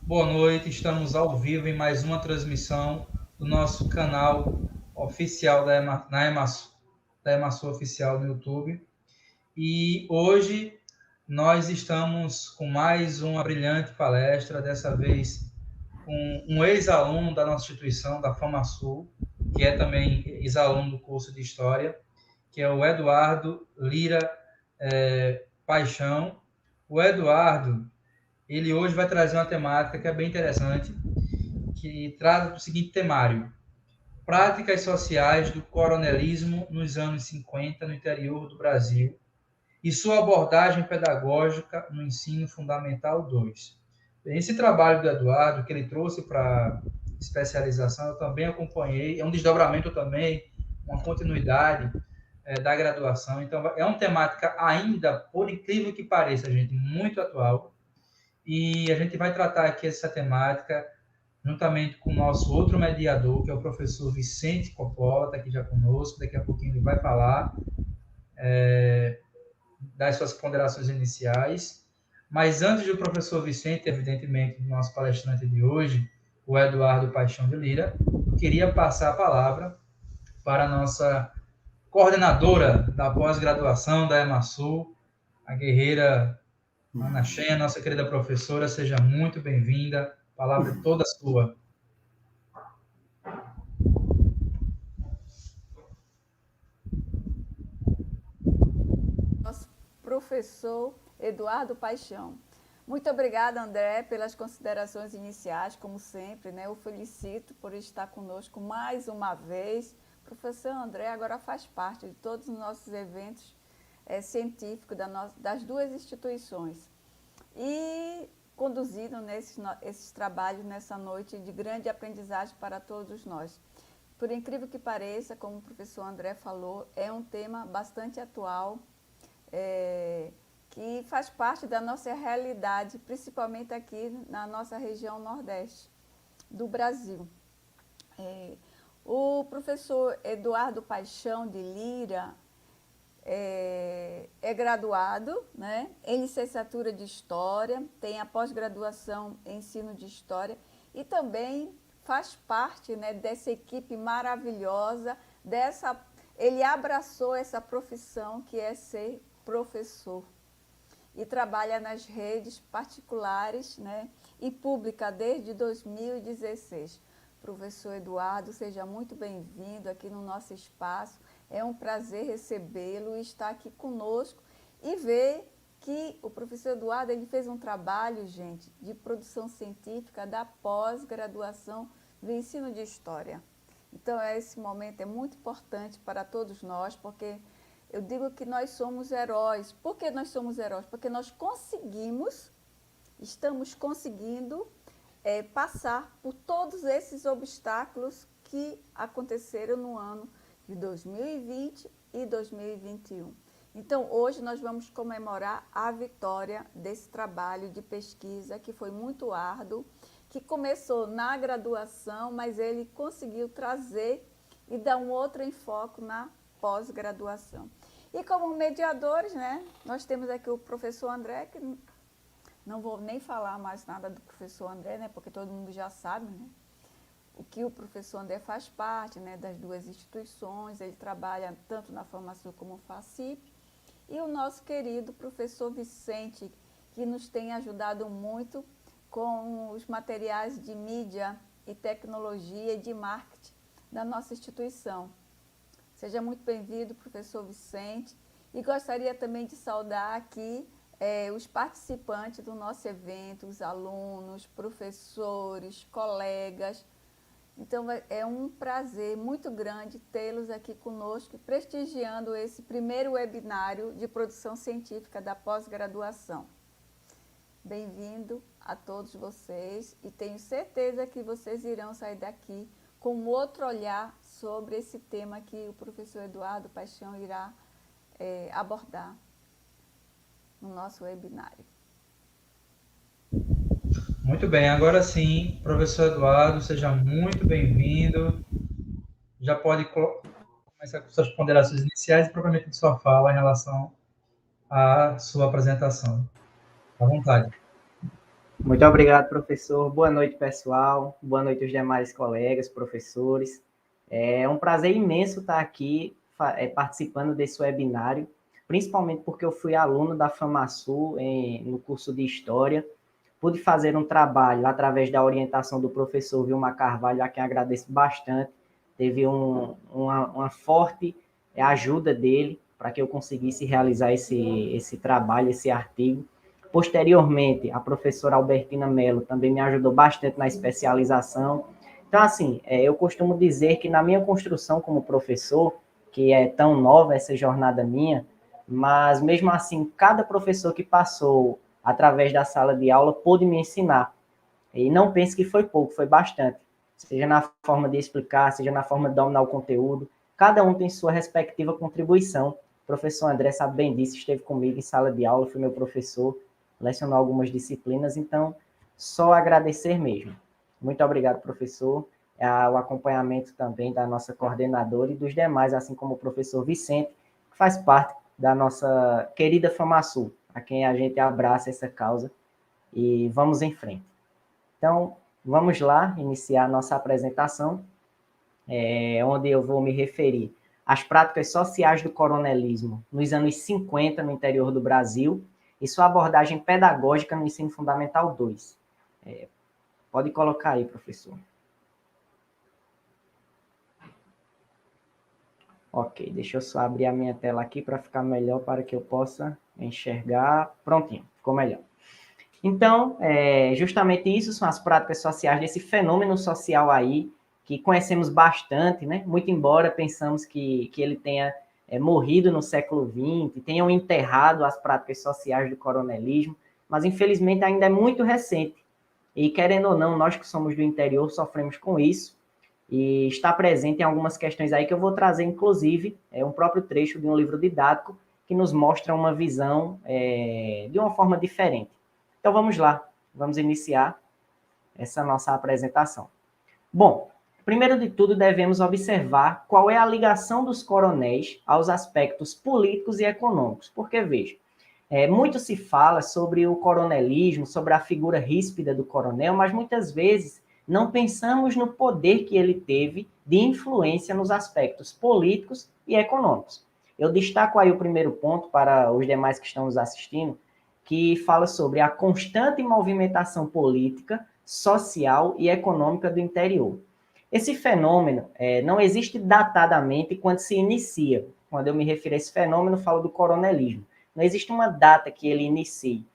Boa noite, estamos ao vivo em mais uma transmissão do nosso canal oficial da Emasu Oficial no YouTube. E hoje nós estamos com mais uma brilhante palestra, dessa vez com um ex-aluno da nossa instituição, da FamaSul, que é também ex-aluno do curso de História, que é o Eduardo Lira Paixão. O Eduardo, ele hoje vai trazer uma temática que é bem interessante, que trata do seguinte temário: práticas sociais do coronelismo nos anos 50 no interior do Brasil e sua abordagem pedagógica no ensino fundamental 2. Esse trabalho do Eduardo, que ele trouxe para especialização, eu também acompanhei, é um desdobramento também, uma continuidade da graduação. Então, é uma temática ainda, por incrível que pareça, gente, muito atual. E a gente vai tratar aqui essa temática juntamente com o nosso outro mediador, que é o professor Vicente Coppola, está aqui já conosco. Daqui a pouquinho ele vai falar das suas ponderações iniciais. Mas antes do professor Vicente, evidentemente, do nosso palestrante de hoje, o Eduardo Paixão de Lira, eu queria passar a palavra para a nossa coordenadora da pós-graduação da Emasul, a guerreira Ana Shen, nossa querida professora. Seja muito bem-vinda. A palavra é toda sua. Nosso professor Eduardo Paixão. Muito obrigada, André, pelas considerações iniciais, como sempre, né? Eu felicito por estar conosco mais uma vez. O professor André agora faz parte de todos os nossos eventos científicos das duas instituições. E conduzindo esses trabalhos nessa noite de grande aprendizagem para todos nós. Por incrível que pareça, como o professor André falou, é um tema bastante atual, que faz parte da nossa realidade, principalmente aqui na nossa região nordeste do Brasil. O professor Eduardo Paixão de Lira é graduado, né, em licenciatura de História, tem a pós-graduação em ensino de História e também faz parte, né, dessa equipe maravilhosa, ele abraçou essa profissão que é ser professor e trabalha nas redes particulares, né, e pública desde 2016. Professor Eduardo, seja muito bem-vindo aqui no nosso espaço. É um prazer recebê-lo e estar aqui conosco e ver que o professor Eduardo ele fez um trabalho, gente, de produção científica da pós-graduação do ensino de História. Então, esse momento é muito importante para todos nós, porque eu digo que nós somos heróis. Por que nós somos heróis? Porque nós estamos conseguindo passar por todos esses obstáculos que aconteceram no ano de 2020 e 2021. Então, hoje nós vamos comemorar a vitória desse trabalho de pesquisa que foi muito árduo, que começou na graduação, mas ele conseguiu trazer e dar um outro enfoque na pós-graduação. E como mediadores, né, nós temos aqui o professor André, que não vou nem falar mais nada do professor André, né, porque todo mundo já sabe, né, o que o professor André faz parte, né, das duas instituições, ele trabalha tanto na FamaSul como no FACIP, e o nosso querido professor Vicente, que nos tem ajudado muito com os materiais de mídia e tecnologia e de marketing da nossa instituição. Seja muito bem-vindo, professor Vicente, e gostaria também de saudar aqui os participantes do nosso evento, os alunos, professores, colegas. Então, é um prazer muito grande tê-los aqui conosco, prestigiando esse primeiro webinário de produção científica da pós-graduação. Bem-vindo a todos vocês e tenho certeza que vocês irão sair daqui com outro olhar sobre esse tema que o professor Eduardo Paixão irá abordar no nosso webinário. Muito bem, agora sim, professor Eduardo, seja muito bem-vindo. Já pode começar com suas ponderações iniciais e propriamente sua fala em relação à sua apresentação. À vontade. Muito obrigado, professor. Boa noite, pessoal. Boa noite aos demais colegas, professores. É um prazer imenso estar aqui participando desse webinário, principalmente porque eu fui aluno da FamaSul no curso de História. Pude fazer um trabalho através da orientação do professor Vilmar Carvalho, a quem agradeço bastante. Teve uma forte ajuda dele para que eu conseguisse realizar esse trabalho, esse artigo. Posteriormente, a professora Albertina Mello também me ajudou bastante na especialização. Então, assim, eu costumo dizer que na minha construção como professor, que é tão nova essa jornada minha, mas mesmo assim, cada professor que passou através da sala de aula pôde me ensinar. E não pense que foi pouco, foi bastante. Seja na forma de explicar, seja na forma de dominar o conteúdo, cada um tem sua respectiva contribuição. O professor André sabe bem disso, esteve comigo em sala de aula, foi meu professor, lecionou algumas disciplinas, então, só agradecer mesmo. Muito obrigado, professor. O acompanhamento também da nossa coordenadora e dos demais, assim como o professor Vicente, que faz parte da nossa querida FamaSul, a quem a gente abraça essa causa e vamos em frente. Então, vamos lá iniciar a nossa apresentação, onde eu vou me referir às práticas sociais do coronelismo nos anos 50 no interior do Brasil e sua abordagem pedagógica no ensino fundamental 2. Pode colocar aí, professor. Ok, deixa eu só abrir a minha tela aqui para ficar melhor, para que eu possa enxergar. Prontinho, ficou melhor. Então, justamente isso são as práticas sociais desse fenômeno social aí, que conhecemos bastante, né? Muito embora pensamos que ele tenha morrido no século XX, tenham enterrado as práticas sociais do coronelismo, mas infelizmente ainda é muito recente. E querendo ou não, nós que somos do interior sofremos com isso, e está presente em algumas questões aí que eu vou trazer, inclusive, um próprio trecho de um livro didático que nos mostra uma visão de uma forma diferente. Então, vamos lá, vamos iniciar essa nossa apresentação. Bom, primeiro de tudo, devemos observar qual é a ligação dos coronéis aos aspectos políticos e econômicos, porque, veja, muito se fala sobre o coronelismo, sobre a figura ríspida do coronel, mas muitas vezes não pensamos no poder que ele teve de influência nos aspectos políticos e econômicos. Eu destaco aí o primeiro ponto para os demais que estão nos assistindo, que fala sobre a constante movimentação política, social e econômica do interior. Esse fenômeno não existe datadamente quando se inicia. Quando eu me refiro a esse fenômeno, falo do coronelismo. Não existe uma data que ele inicie.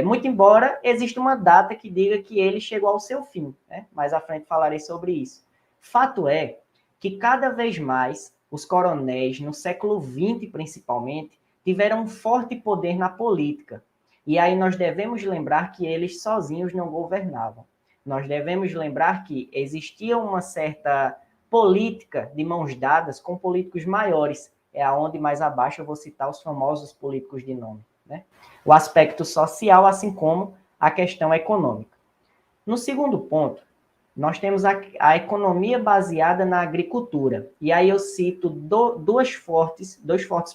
Muito embora exista uma data que diga que ele chegou ao seu fim, né? Mais à frente falarei sobre isso. Fato é que cada vez mais os coronéis, no século XX principalmente, tiveram um forte poder na política. E aí nós devemos lembrar que eles sozinhos não governavam. Nós devemos lembrar que existia uma certa política de mãos dadas com políticos maiores. É aonde mais abaixo eu vou citar os famosos políticos de nome, né? O aspecto social, assim como a questão econômica. No segundo ponto, nós temos a economia baseada na agricultura. E aí eu cito dois fortes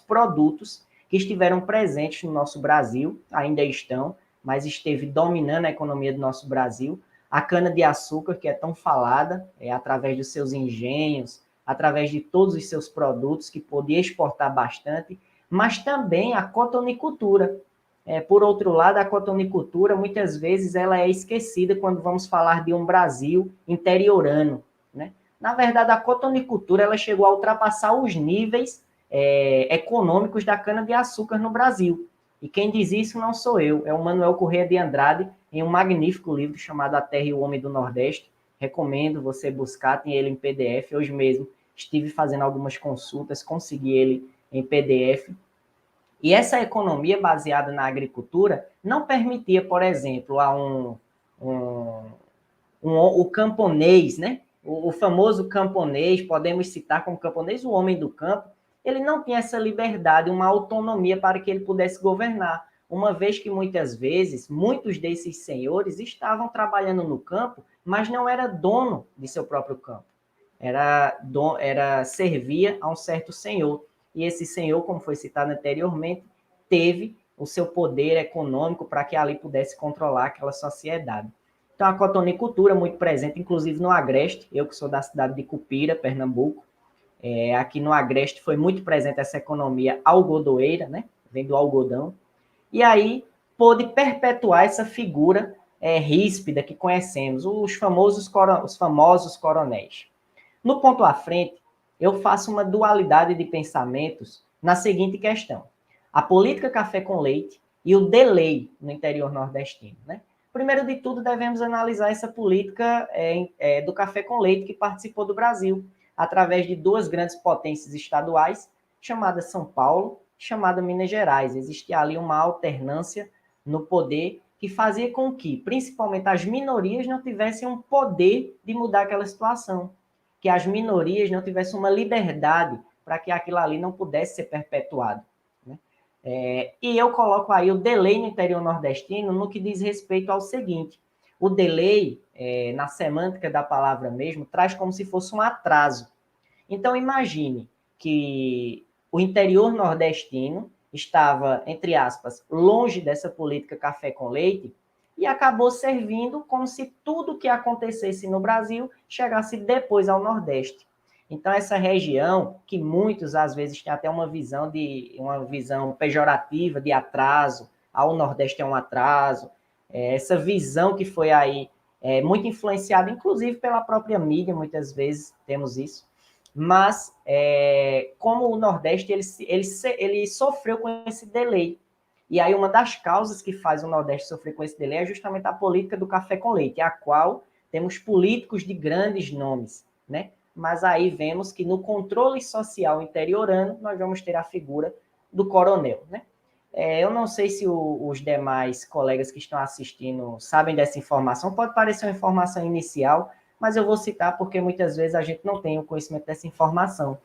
produtos que estiveram presentes no nosso Brasil, ainda estão, mas esteve dominando a economia do nosso Brasil. A cana-de-açúcar, que é tão falada, através dos seus engenhos, através de todos os seus produtos, que podia exportar bastante, mas também a cotonicultura. Por outro lado, a cotonicultura, muitas vezes, ela é esquecida quando vamos falar de um Brasil interiorano, né? Na verdade, a cotonicultura ela chegou a ultrapassar os níveis econômicos da cana-de-açúcar no Brasil. E quem diz isso não sou eu, é o Manuel Corrêa de Andrade, em um magnífico livro chamado A Terra e o Homem do Nordeste. Recomendo você buscar, tem ele em PDF. Hoje mesmo estive fazendo algumas consultas, consegui ele em PDF. E essa economia baseada na agricultura não permitia, por exemplo, a o camponês, né? O famoso camponês, podemos citar como camponês o homem do campo, ele não tinha essa liberdade, uma autonomia para que ele pudesse governar, uma vez que muitas vezes, muitos desses senhores estavam trabalhando no campo, mas não era dono de seu próprio campo. Servia a um certo senhor. E esse senhor, como foi citado anteriormente, teve o seu poder econômico para que ali pudesse controlar aquela sociedade. Então, a cotonicultura muito presente, inclusive no Agreste, eu que sou da cidade de Cupira, Pernambuco, aqui no Agreste foi muito presente essa economia algodoeira, né? Vem do algodão, e aí pôde perpetuar essa figura ríspida que conhecemos, os famosos coronéis. No ponto à frente, eu faço uma dualidade de pensamentos na seguinte questão: a política café com leite e o delay no interior nordestino, né? Primeiro de tudo, devemos analisar essa política do café com leite que participou do Brasil, através de duas grandes potências estaduais, chamada São Paulo e chamada Minas Gerais. Existia ali uma alternância no poder que fazia com que, principalmente, as minorias não tivessem um poder de mudar aquela situação, que as minorias não tivessem uma liberdade para que aquilo ali não pudesse ser perpetuado. Né? E eu coloco aí o delay no interior nordestino no que diz respeito ao seguinte: o delay, na semântica da palavra mesmo, traz como se fosse um atraso. Então, imagine que o interior nordestino estava, entre aspas, longe dessa política café com leite e acabou servindo como se tudo que acontecesse no Brasil chegasse depois ao Nordeste. Então, essa região, que muitos, às vezes, têm até uma visão pejorativa de atraso, o Nordeste é um atraso, essa visão que foi aí muito influenciada, inclusive, pela própria mídia, muitas vezes temos isso, mas como o Nordeste ele sofreu com esse delay. E aí uma das causas que faz o Nordeste sofrer com esse delay é justamente a política do café com leite, a qual temos políticos de grandes nomes, né? Mas aí vemos que no controle social interiorano nós vamos ter a figura do coronel, né? Eu não sei se os demais colegas que estão assistindo sabem dessa informação, pode parecer uma informação inicial, mas eu vou citar porque muitas vezes a gente não tem o conhecimento dessa informação.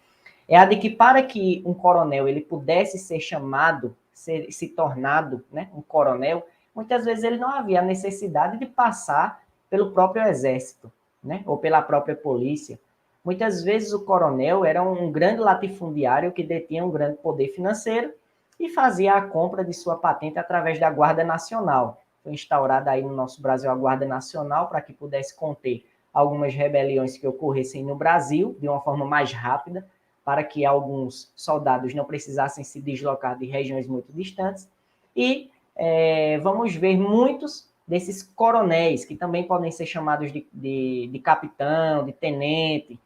É a de que para que um coronel ele pudesse ser chamado, se tornado, né, um coronel, muitas vezes ele não havia a necessidade de passar pelo próprio exército, né, ou pela própria polícia. Muitas vezes o coronel era um grande latifundiário que detinha um grande poder financeiro e fazia a compra de sua patente através da Guarda Nacional. Foi instaurada aí no nosso Brasil a Guarda Nacional para que pudesse conter algumas rebeliões que ocorressem no Brasil de uma forma mais rápida, para que alguns soldados não precisassem se deslocar de regiões muito distantes. E vamos ver muitos desses coronéis, que também podem ser chamados de capitão, de tenente,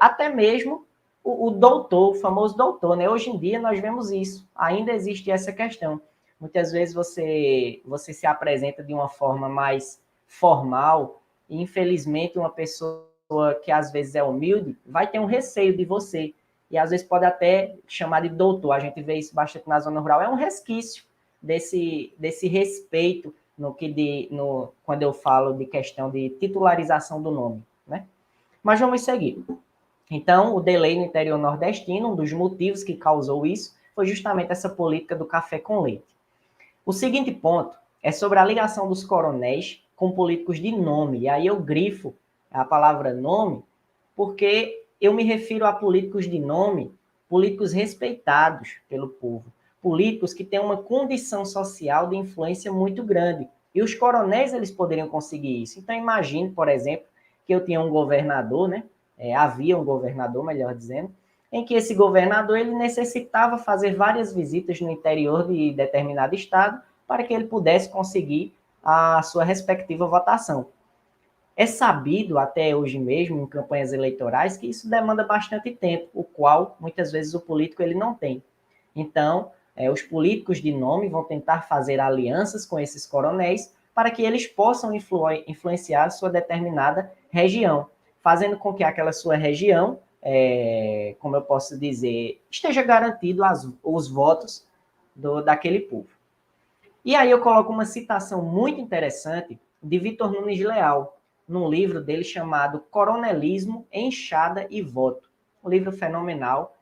até mesmo o doutor, o famoso doutor, né? Hoje em dia nós vemos isso, ainda existe essa questão. Muitas vezes você se apresenta de uma forma mais formal, e infelizmente uma pessoa que às vezes é humilde vai ter um receio de você, e às vezes pode até chamar de doutor. A gente vê isso bastante na zona rural, é um resquício desse respeito quando eu falo de questão de titularização do nome, né? Mas vamos seguir. Então, o delay no interior nordestino, um dos motivos que causou isso, foi justamente essa política do café com leite. O seguinte ponto é sobre a ligação dos coronéis com políticos de nome. E aí eu grifo a palavra nome porque eu me refiro a políticos de nome, políticos respeitados pelo povo, políticos que têm uma condição social de influência muito grande. E os coronéis, eles poderiam conseguir isso. Então, imagine, por exemplo, que eu tinha um governador, né? Havia um governador, melhor dizendo, em que esse governador ele necessitava fazer várias visitas no interior de determinado estado para que ele pudesse conseguir a sua respectiva votação. É sabido até hoje mesmo, em campanhas eleitorais, que isso demanda bastante tempo, o qual muitas vezes o político ele não tem. Então, os políticos de nome vão tentar fazer alianças com esses coronéis para que eles possam influenciar a sua determinada região, fazendo com que aquela sua região, como eu posso dizer, esteja garantido os votos daquele povo. E aí eu coloco uma citação muito interessante de Vitor Nunes Leal, num livro dele chamado Coronelismo, Enxada e Voto. Um livro fenomenal.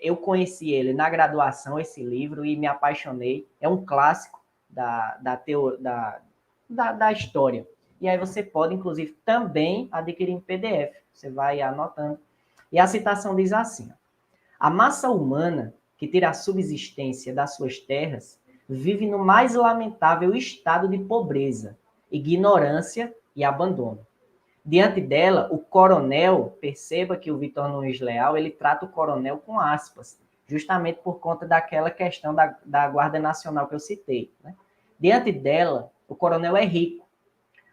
Eu conheci ele na graduação, esse livro, e me apaixonei. É um clássico da história. E aí você pode, inclusive, também adquirir em PDF. Você vai anotando. E a citação diz assim: a massa humana que tira a subsistência das suas terras, vive no mais lamentável estado de pobreza, ignorância e abandono. Diante dela, o coronel, perceba que o Victor Nunes Leal, ele trata o coronel com aspas, justamente por conta daquela questão da Guarda Nacional que eu citei, né? Diante dela, o coronel é rico.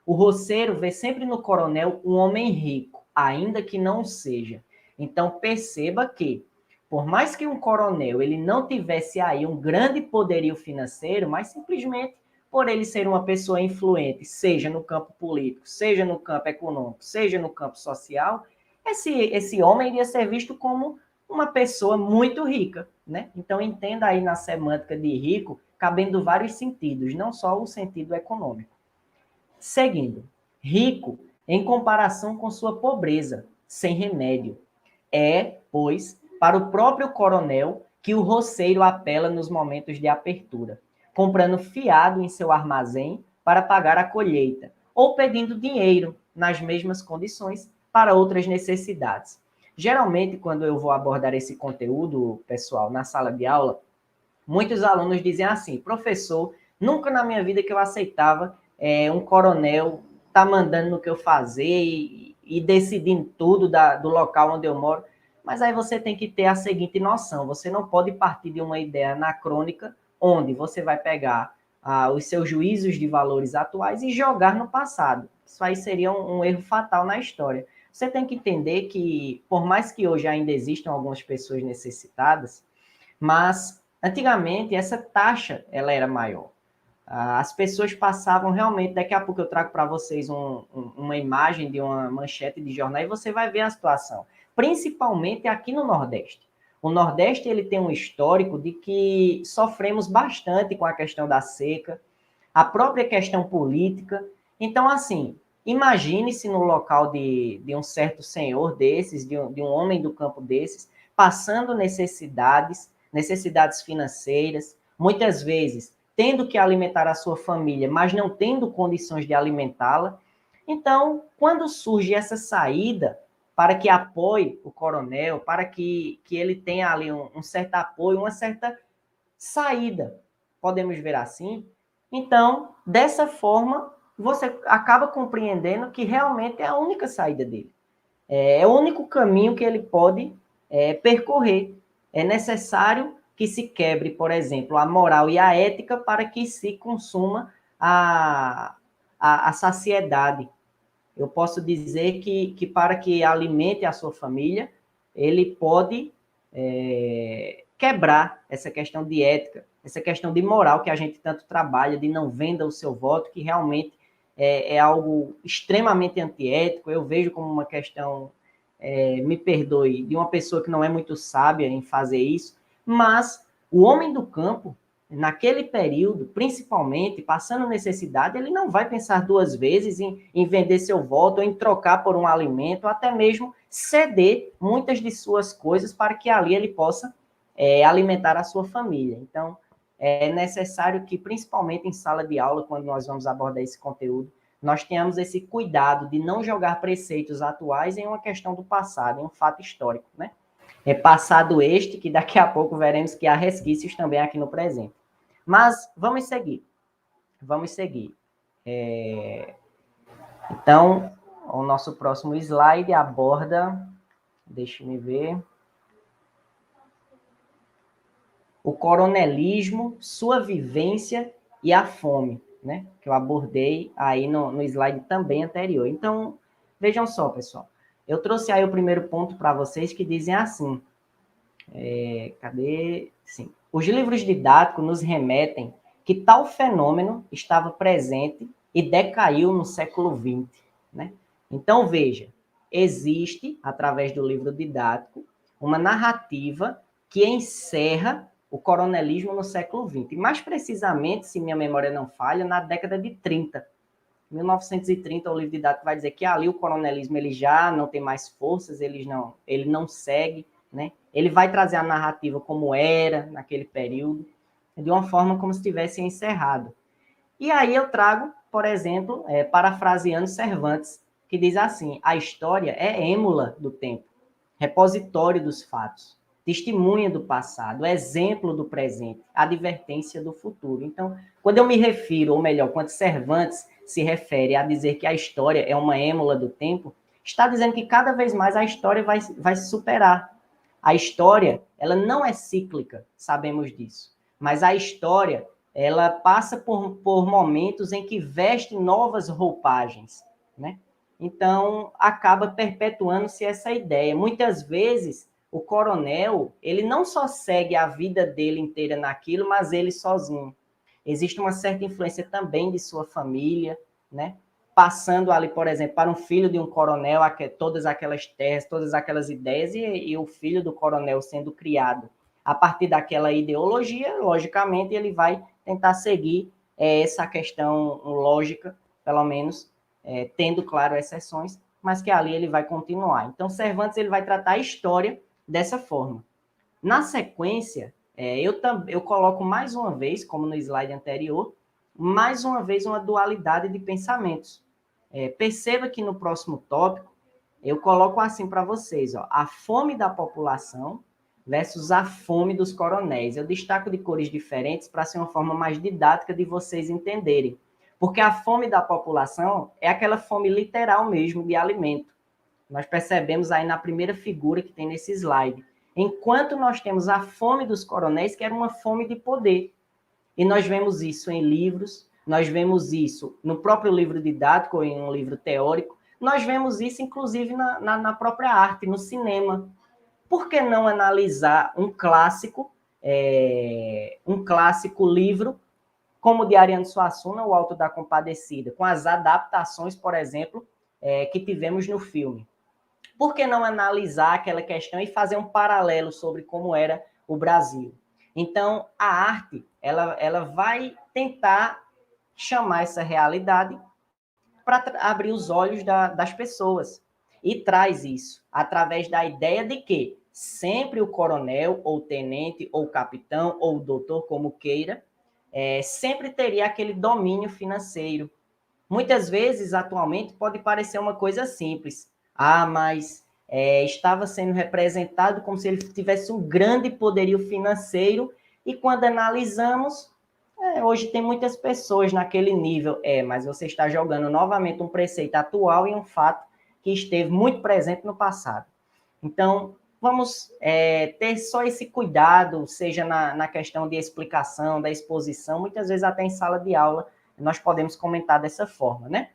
O roceiro vê sempre no coronel um homem rico, ainda que não o seja. Então, perceba que, por mais que um coronel ele não tivesse aí um grande poderio financeiro, mas simplesmente por ele ser uma pessoa influente, seja no campo político, seja no campo econômico, seja no campo social, esse homem iria ser visto como uma pessoa muito rica, né? Então, entenda aí na semântica de rico, cabendo vários sentidos, não só o sentido econômico. Seguindo, rico em comparação com sua pobreza, sem remédio. É, pois, para o próprio coronel que o roceiro apela nos momentos de apertura, comprando fiado em seu armazém para pagar a colheita, ou pedindo dinheiro nas mesmas condições para outras necessidades. Geralmente, quando eu vou abordar esse conteúdo, pessoal, na sala de aula, muitos alunos dizem assim: professor, nunca na minha vida que eu aceitava um coronel tá mandando no que eu fazer e decidindo tudo do local onde eu moro. Mas aí você tem que ter a seguinte noção: você não pode partir de uma ideia anacrônica, onde você vai pegar os seus juízos de valores atuais e jogar no passado. Isso aí seria um erro fatal na história. Você tem que entender que, por mais que hoje ainda existam algumas pessoas necessitadas, mas antigamente essa taxa ela era maior. As pessoas passavam realmente, daqui a pouco eu trago para vocês uma imagem de uma manchete de jornal e você vai ver a situação, principalmente aqui no Nordeste. O Nordeste ele tem um histórico de que sofremos bastante com a questão da seca, a própria questão política. Então, assim, imagine-se no local de um certo senhor desses, de um homem do campo desses, passando necessidades financeiras, muitas vezes tendo que alimentar a sua família, mas não tendo condições de alimentá-la. Então, quando surge essa saída para que apoie o coronel, para que ele tenha ali um certo apoio, uma certa saída, podemos ver assim, então, dessa forma, você acaba compreendendo que realmente é a única saída dele. É o único caminho que ele pode percorrer. É necessário que se quebre, por exemplo, a moral e a ética para que se consuma a saciedade. Eu posso dizer que para que alimente a sua família, ele pode quebrar essa questão de ética, essa questão de moral que a gente tanto trabalha, de não venda o seu voto, que realmente é algo extremamente antiético. Eu vejo como uma questão, me perdoe, de uma pessoa que não é muito sábia em fazer isso, mas o homem do campo, naquele período, principalmente, passando necessidade, ele não vai pensar duas vezes em vender seu voto, ou em trocar por um alimento, ou até mesmo ceder muitas de suas coisas para que ali ele possa alimentar a sua família. Então, é necessário que, principalmente em sala de aula, quando nós vamos abordar esse conteúdo, nós tenhamos esse cuidado de não jogar preceitos atuais em uma questão do passado, em um fato histórico, né? É passado este, que daqui a pouco veremos que há resquícios também aqui no presente. Mas vamos seguir. Então, o nosso próximo slide aborda, deixa-me ver, o coronelismo, sua vivência e a fome, né? Que eu abordei aí no slide também anterior. Então, vejam só, pessoal. Eu trouxe aí o primeiro ponto para vocês que dizem assim, Sim. Os livros didáticos nos remetem que tal fenômeno estava presente e decaiu no século XX, né? Então, veja, existe, através do livro didático, uma narrativa que encerra o coronelismo no século XX. Mais precisamente, se minha memória não falha, na década de 30. 1930, o livro didático vai dizer que ali o coronelismo ele já não tem mais forças, ele não segue, né? Ele vai trazer a narrativa como era naquele período, de uma forma como se tivesse encerrado. E aí eu trago, por exemplo, parafraseando Cervantes, que diz assim: a história é êmula do tempo, repositório dos fatos. testemunha do passado, exemplo do presente, advertência do futuro. Então, quando eu me refiro, ou melhor, quando Cervantes se refere a dizer que a história é uma émula do tempo, está dizendo que cada vez mais a história vai se superar. A história, ela não é cíclica, sabemos disso, mas a história, ela passa por momentos em que veste novas roupagens, né? Então, acaba perpetuando-se essa ideia. Muitas vezes, o coronel, ele não só segue a vida dele inteira naquilo, mas ele sozinho. Existe uma certa influência também de sua família, né? Passando ali, por exemplo, para um filho de um coronel, todas aquelas terras, todas aquelas ideias, e o filho do coronel sendo criado a partir daquela ideologia, logicamente, ele vai tentar seguir essa questão lógica, pelo menos, tendo, claro, exceções, mas que ali ele vai continuar. Então, Cervantes ele vai tratar a história dessa forma. Na sequência, eu coloco mais uma vez, como no slide anterior, mais uma vez uma dualidade de pensamentos. Perceba que no próximo tópico, eu coloco assim para vocês, ó, a fome da população versus a fome dos coronéis. Eu destaco de cores diferentes para ser uma forma mais didática de vocês entenderem. Porque a fome da população é aquela fome literal mesmo de alimento. Nós percebemos aí na primeira figura que tem nesse slide. Enquanto nós temos a fome dos coronéis, que era uma fome de poder. E nós vemos isso em livros, nós vemos isso no próprio livro didático, ou em um livro teórico, nós vemos isso, inclusive, na própria arte, no cinema. Por que não analisar um clássico livro, como o de Ariano Suassuna, O Alto da Compadecida, com as adaptações, por exemplo, que tivemos no filme? Por que não analisar aquela questão e fazer um paralelo sobre como era o Brasil? Então, a arte, ela vai tentar chamar essa realidade para abrir os olhos das pessoas. E traz isso através da ideia de que sempre o coronel, ou tenente, ou capitão, ou doutor, como queira, sempre teria aquele domínio financeiro. Muitas vezes, atualmente, pode parecer uma coisa simples. Mas estava sendo representado como se ele tivesse um grande poderio financeiro, e quando analisamos, hoje tem muitas pessoas naquele nível. Mas você está jogando novamente um preceito atual e um fato que esteve muito presente no passado. Então, vamos ter só esse cuidado, seja na questão de explicação, da exposição, muitas vezes até em sala de aula, nós podemos comentar dessa forma, né?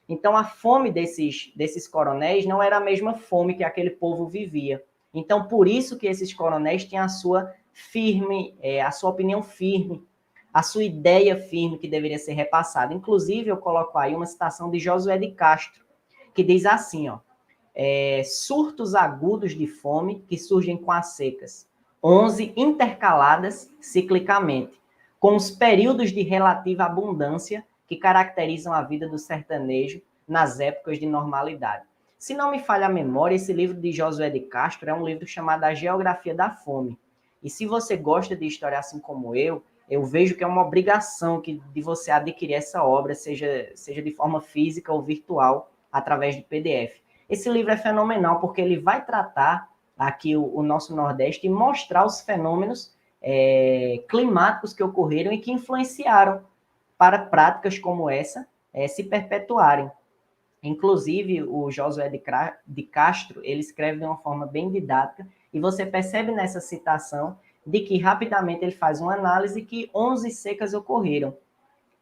Então, a fome desses coronéis não era a mesma fome que aquele povo vivia. Então, por isso que esses coronéis tinham a sua opinião firme, a sua ideia firme que deveria ser repassada. Inclusive, eu coloco aí uma citação de Josué de Castro, que diz assim, ó, surtos agudos de fome que surgem com as secas, 11 intercaladas ciclicamente, com os períodos de relativa abundância que caracterizam a vida do sertanejo nas épocas de normalidade. Se não me falha a memória, esse livro de Josué de Castro é um livro chamado A Geografia da Fome. E se você gosta de história assim como eu vejo que é uma obrigação de você adquirir essa obra, seja de forma física ou virtual, através de PDF. Esse livro é fenomenal porque ele vai tratar aqui o nosso Nordeste e mostrar os fenômenos climáticos que ocorreram e que influenciaram para práticas como essa se perpetuarem. Inclusive, o Josué de Castro, ele escreve de uma forma bem didática, e você percebe nessa citação de que rapidamente ele faz uma análise que 11 secas ocorreram.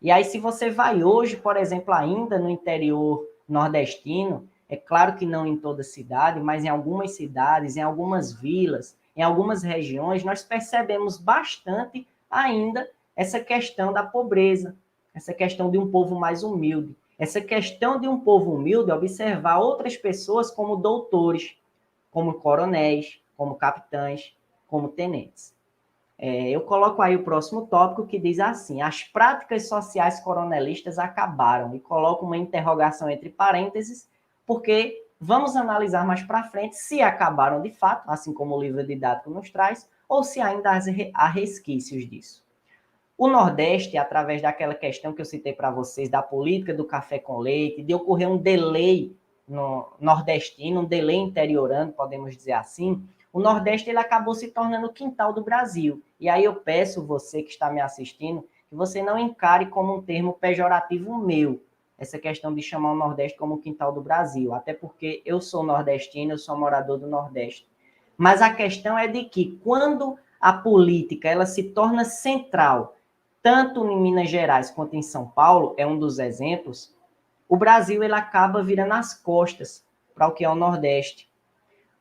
E aí, se você vai hoje, por exemplo, ainda no interior nordestino, é claro que não em toda cidade, mas em algumas cidades, em algumas vilas, em algumas regiões, nós percebemos bastante ainda essa questão da pobreza, essa questão de um povo mais humilde, essa questão de um povo humilde observar outras pessoas como doutores, como coronéis, como capitães, como tenentes. Eu coloco aí o próximo tópico que diz assim: as práticas sociais coronelistas acabaram, e coloco uma interrogação entre parênteses, porque vamos analisar mais para frente se acabaram de fato, assim como o livro didático nos traz, ou se ainda há resquícios disso. O Nordeste, através daquela questão que eu citei para vocês, da política do café com leite, de ocorrer um delay no nordestino, um delay interiorano, podemos dizer assim, o Nordeste ele acabou se tornando o quintal do Brasil. E aí eu peço você que está me assistindo, que você não encare como um termo pejorativo meu, essa questão de chamar o Nordeste como o quintal do Brasil, até porque eu sou nordestino, eu sou morador do Nordeste. Mas a questão é de que quando a política ela se torna central, tanto em Minas Gerais quanto em São Paulo, é um dos exemplos, o Brasil ele acaba virando as costas para o que é o Nordeste.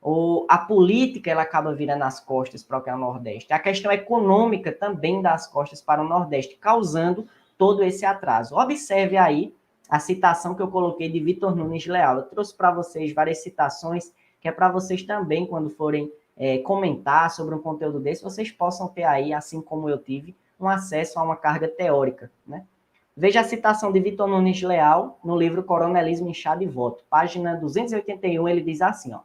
Ou a política ela acaba virando as costas para o que é o Nordeste. A questão econômica também dá as costas para o Nordeste, causando todo esse atraso. Observe aí a citação que eu coloquei de Vitor Nunes Leal. Eu trouxe para vocês várias citações, que é para vocês também, quando forem comentar sobre um conteúdo desse, vocês possam ter aí, assim como eu tive, um acesso a uma carga teórica, né? Veja a citação de Vitor Nunes Leal no livro Coronelismo, Inchado e Voto. Página 281, ele diz assim, ó.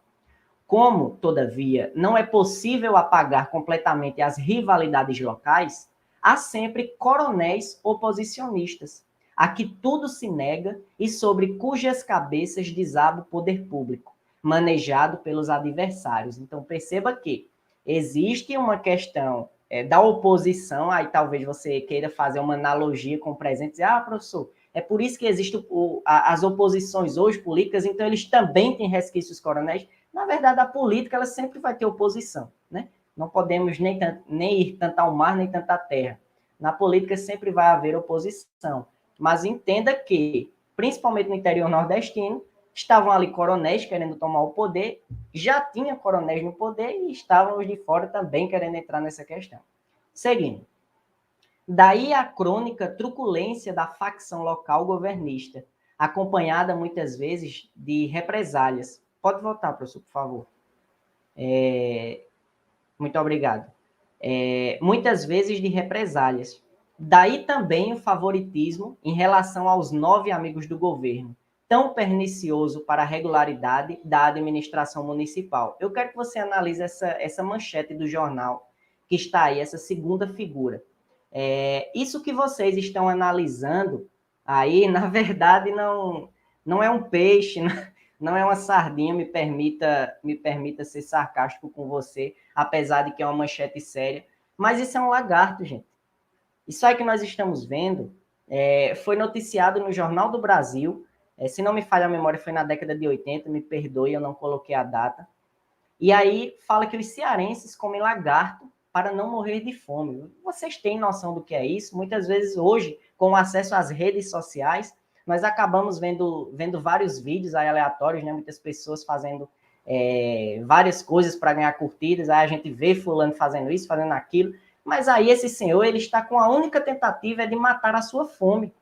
Como, todavia, não é possível apagar completamente as rivalidades locais, há sempre coronéis oposicionistas, a que tudo se nega e sobre cujas cabeças desaba o poder público, manejado pelos adversários. Então, perceba que existe uma questão da oposição, aí talvez você queira fazer uma analogia com o presente, dizer, professor, é por isso que existem as oposições hoje políticas, então eles também têm resquícios coronéis. Na verdade, a política ela sempre vai ter oposição, né? Não podemos nem ir tanto ao mar, nem tanto à terra. Na política sempre vai haver oposição. Mas entenda que, principalmente no interior nordestino, estavam ali coronéis querendo tomar o poder, já tinha coronéis no poder e estavam os de fora também querendo entrar nessa questão. Seguindo. Daí a crônica truculência da facção local governista, acompanhada muitas vezes de represálias. Pode voltar, professor, por favor. Muito obrigado. Muitas vezes de represálias. Daí também o favoritismo em relação aos 9 amigos do governo, tão pernicioso para a regularidade da administração municipal. Eu quero que você analise essa manchete do jornal, que está aí, essa segunda figura. Isso que vocês estão analisando aí, na verdade, não é um peixe, não é uma sardinha, me permita ser sarcástico com você, apesar de que é uma manchete séria, mas isso é um lagarto, gente. Isso aí que nós estamos vendo foi noticiado no Jornal do Brasil, se não me falha a memória, foi na década de 80, me perdoe, eu não coloquei a data, e aí fala que os cearenses comem lagarto para não morrer de fome. Vocês têm noção do que é isso? Muitas vezes hoje, com o acesso às redes sociais, nós acabamos vendo vários vídeos aí aleatórios, né? Muitas pessoas fazendo várias coisas para ganhar curtidas, aí a gente vê fulano fazendo isso, fazendo aquilo, mas aí esse senhor, ele está com a única tentativa de matar a sua fome,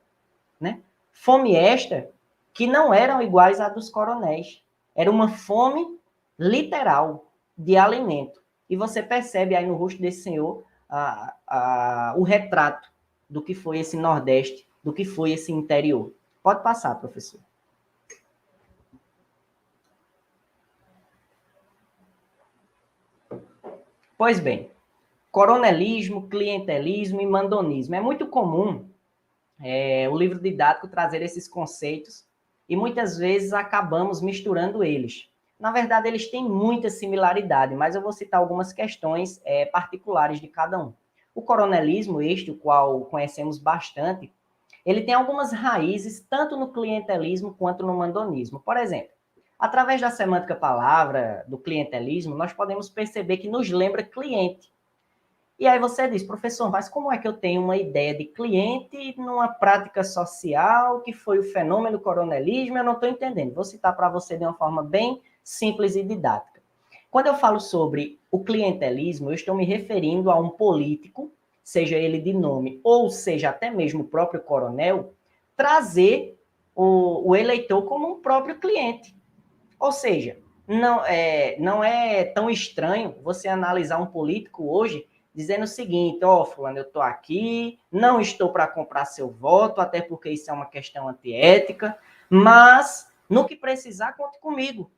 né? Fome esta que não eram iguais à dos coronéis. Era uma fome literal de alimento. E você percebe aí no rosto desse senhor o retrato do que foi esse Nordeste, do que foi esse interior. Pode passar, professor. Pois bem, coronelismo, clientelismo e mandonismo. É muito comum o livro didático trazer esses conceitos e muitas vezes acabamos misturando eles. Na verdade, eles têm muita similaridade, mas eu vou citar algumas questões particulares de cada um. O coronelismo, o qual conhecemos bastante, ele tem algumas raízes tanto no clientelismo quanto no mandonismo. Por exemplo, através da semântica palavra do clientelismo, nós podemos perceber que nos lembra cliente. E aí você diz, professor, mas como é que eu tenho uma ideia de cliente numa prática social que foi o fenômeno coronelismo? Eu não estou entendendo. Vou citar para você de uma forma bem simples e didática. Quando eu falo sobre o clientelismo, eu estou me referindo a um político, seja ele de nome ou seja até mesmo o próprio coronel, trazer o eleitor como um próprio cliente. Ou seja, não é tão estranho você analisar um político hoje dizendo o seguinte, fulano, eu estou aqui, não estou para comprar seu voto, até porque isso é uma questão antiética, mas no que precisar, conte comigo.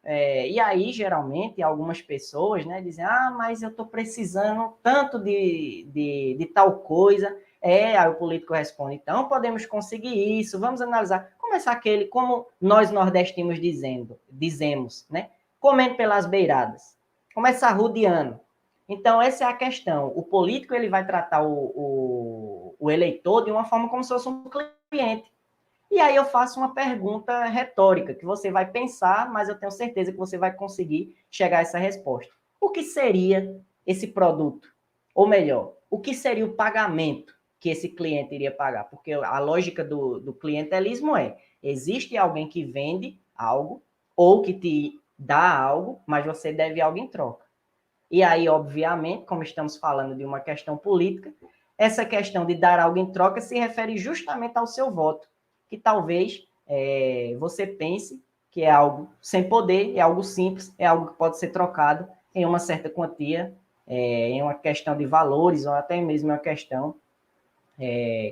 E aí, geralmente, algumas pessoas, né, dizem, mas eu estou precisando tanto de tal coisa. Aí o político responde, então podemos conseguir isso, vamos analisar. Começar aquele, como nós nordestinos dizemos, né, comendo pelas beiradas. Começar rodeando. Então, essa é a questão. O político ele vai tratar o eleitor de uma forma como se fosse um cliente. E aí eu faço uma pergunta retórica, que você vai pensar, mas eu tenho certeza que você vai conseguir chegar a essa resposta. O que seria esse produto? Ou melhor, o que seria o pagamento que esse cliente iria pagar? Porque a lógica do clientelismo é, existe alguém que vende algo, ou que te dá algo, mas você deve algo em troca. E aí, obviamente, como estamos falando de uma questão política, essa questão de dar algo em troca se refere justamente ao seu voto, que talvez você pense que é algo sem poder, é algo simples, é algo que pode ser trocado em uma certa quantia, em uma questão de valores, ou até mesmo uma questão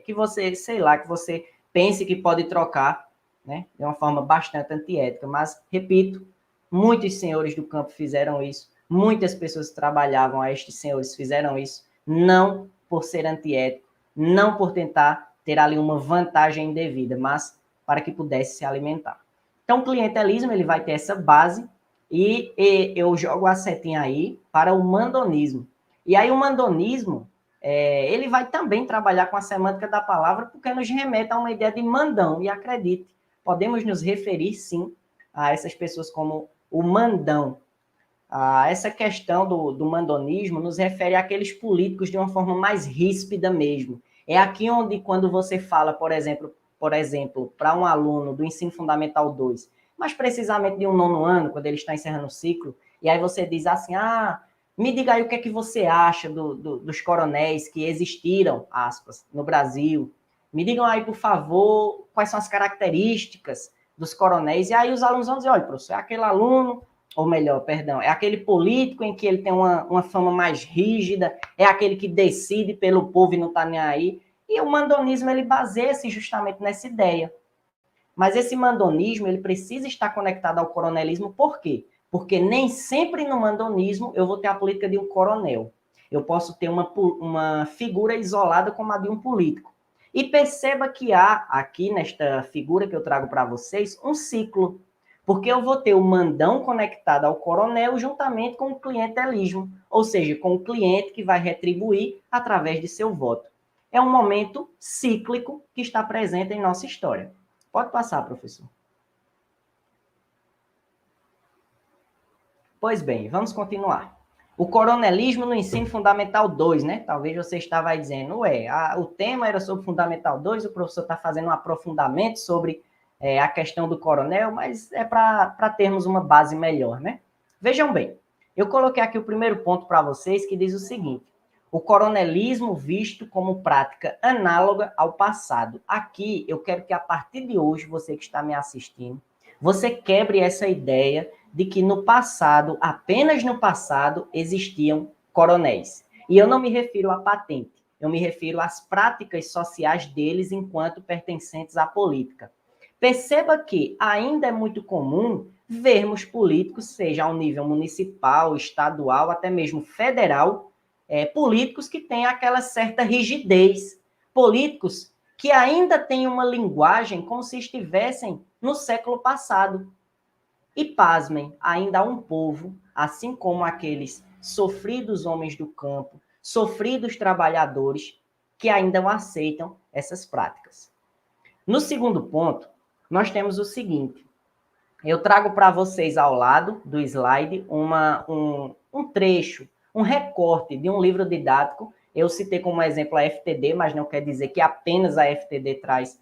que você, sei lá, que você pense que pode trocar, né, de uma forma bastante antiética. Mas, repito, muitos senhores do campo fizeram isso, muitas pessoas que trabalhavam a estes senhores fizeram isso, não por ser antiético, não por tentar ter ali uma vantagem indevida, mas para que pudesse se alimentar. Então, o clientelismo ele vai ter essa base e eu jogo a setinha aí para o mandonismo. E aí o mandonismo, ele vai também trabalhar com a semântica da palavra, porque nos remete a uma ideia de mandão. E acredite, podemos nos referir, sim, a essas pessoas como o mandão. Essa questão do mandonismo nos refere àqueles políticos de uma forma mais ríspida mesmo. É aqui onde, quando você fala, por exemplo, para um aluno do ensino fundamental 2, mais precisamente de um nono ano, quando ele está encerrando o ciclo, e aí você diz assim, me diga aí o que é que você acha dos coronéis que existiram, aspas, no Brasil. Me digam aí, por favor, quais são as características dos coronéis. E aí os alunos vão dizer, olha, professor, é aquele aluno, ou melhor, perdão, é aquele político em que ele tem uma fama mais rígida, é aquele que decide pelo povo e não está nem aí. E o mandonismo, ele baseia-se justamente nessa ideia. Mas esse mandonismo, ele precisa estar conectado ao coronelismo, por quê? Porque nem sempre no mandonismo eu vou ter a política de um coronel. Eu posso ter uma figura isolada como a de um político. E perceba que há aqui nesta figura que eu trago para vocês um ciclo. Porque eu vou ter o mandão conectado ao coronel juntamente com o clientelismo, ou seja, com o cliente que vai retribuir através de seu voto. É um momento cíclico que está presente em nossa história. Pode passar, professor. Pois bem, vamos continuar. O coronelismo no ensino fundamental 2, né? Talvez você estava aí dizendo, o tema era sobre fundamental 2, o professor está fazendo um aprofundamento sobre a questão do coronel, mas é para termos uma base melhor, né? Vejam bem, eu coloquei aqui o primeiro ponto para vocês, que diz o seguinte: o coronelismo visto como prática análoga ao passado. Aqui, eu quero que a partir de hoje, você que está me assistindo, você quebre essa ideia de que no passado, apenas no passado, existiam coronéis. E eu não me refiro à patente, eu me refiro às práticas sociais deles enquanto pertencentes à política. Perceba que ainda é muito comum vermos políticos, seja ao nível municipal, estadual, até mesmo federal, políticos que têm aquela certa rigidez, políticos que ainda têm uma linguagem como se estivessem no século passado. E pasmem, ainda há um povo, assim como aqueles sofridos homens do campo, sofridos trabalhadores, que ainda aceitam essas práticas. No segundo ponto, nós temos o seguinte: eu trago para vocês ao lado do slide um trecho, um recorte de um livro didático. Eu citei como exemplo a FTD, mas não quer dizer que apenas a FTD traz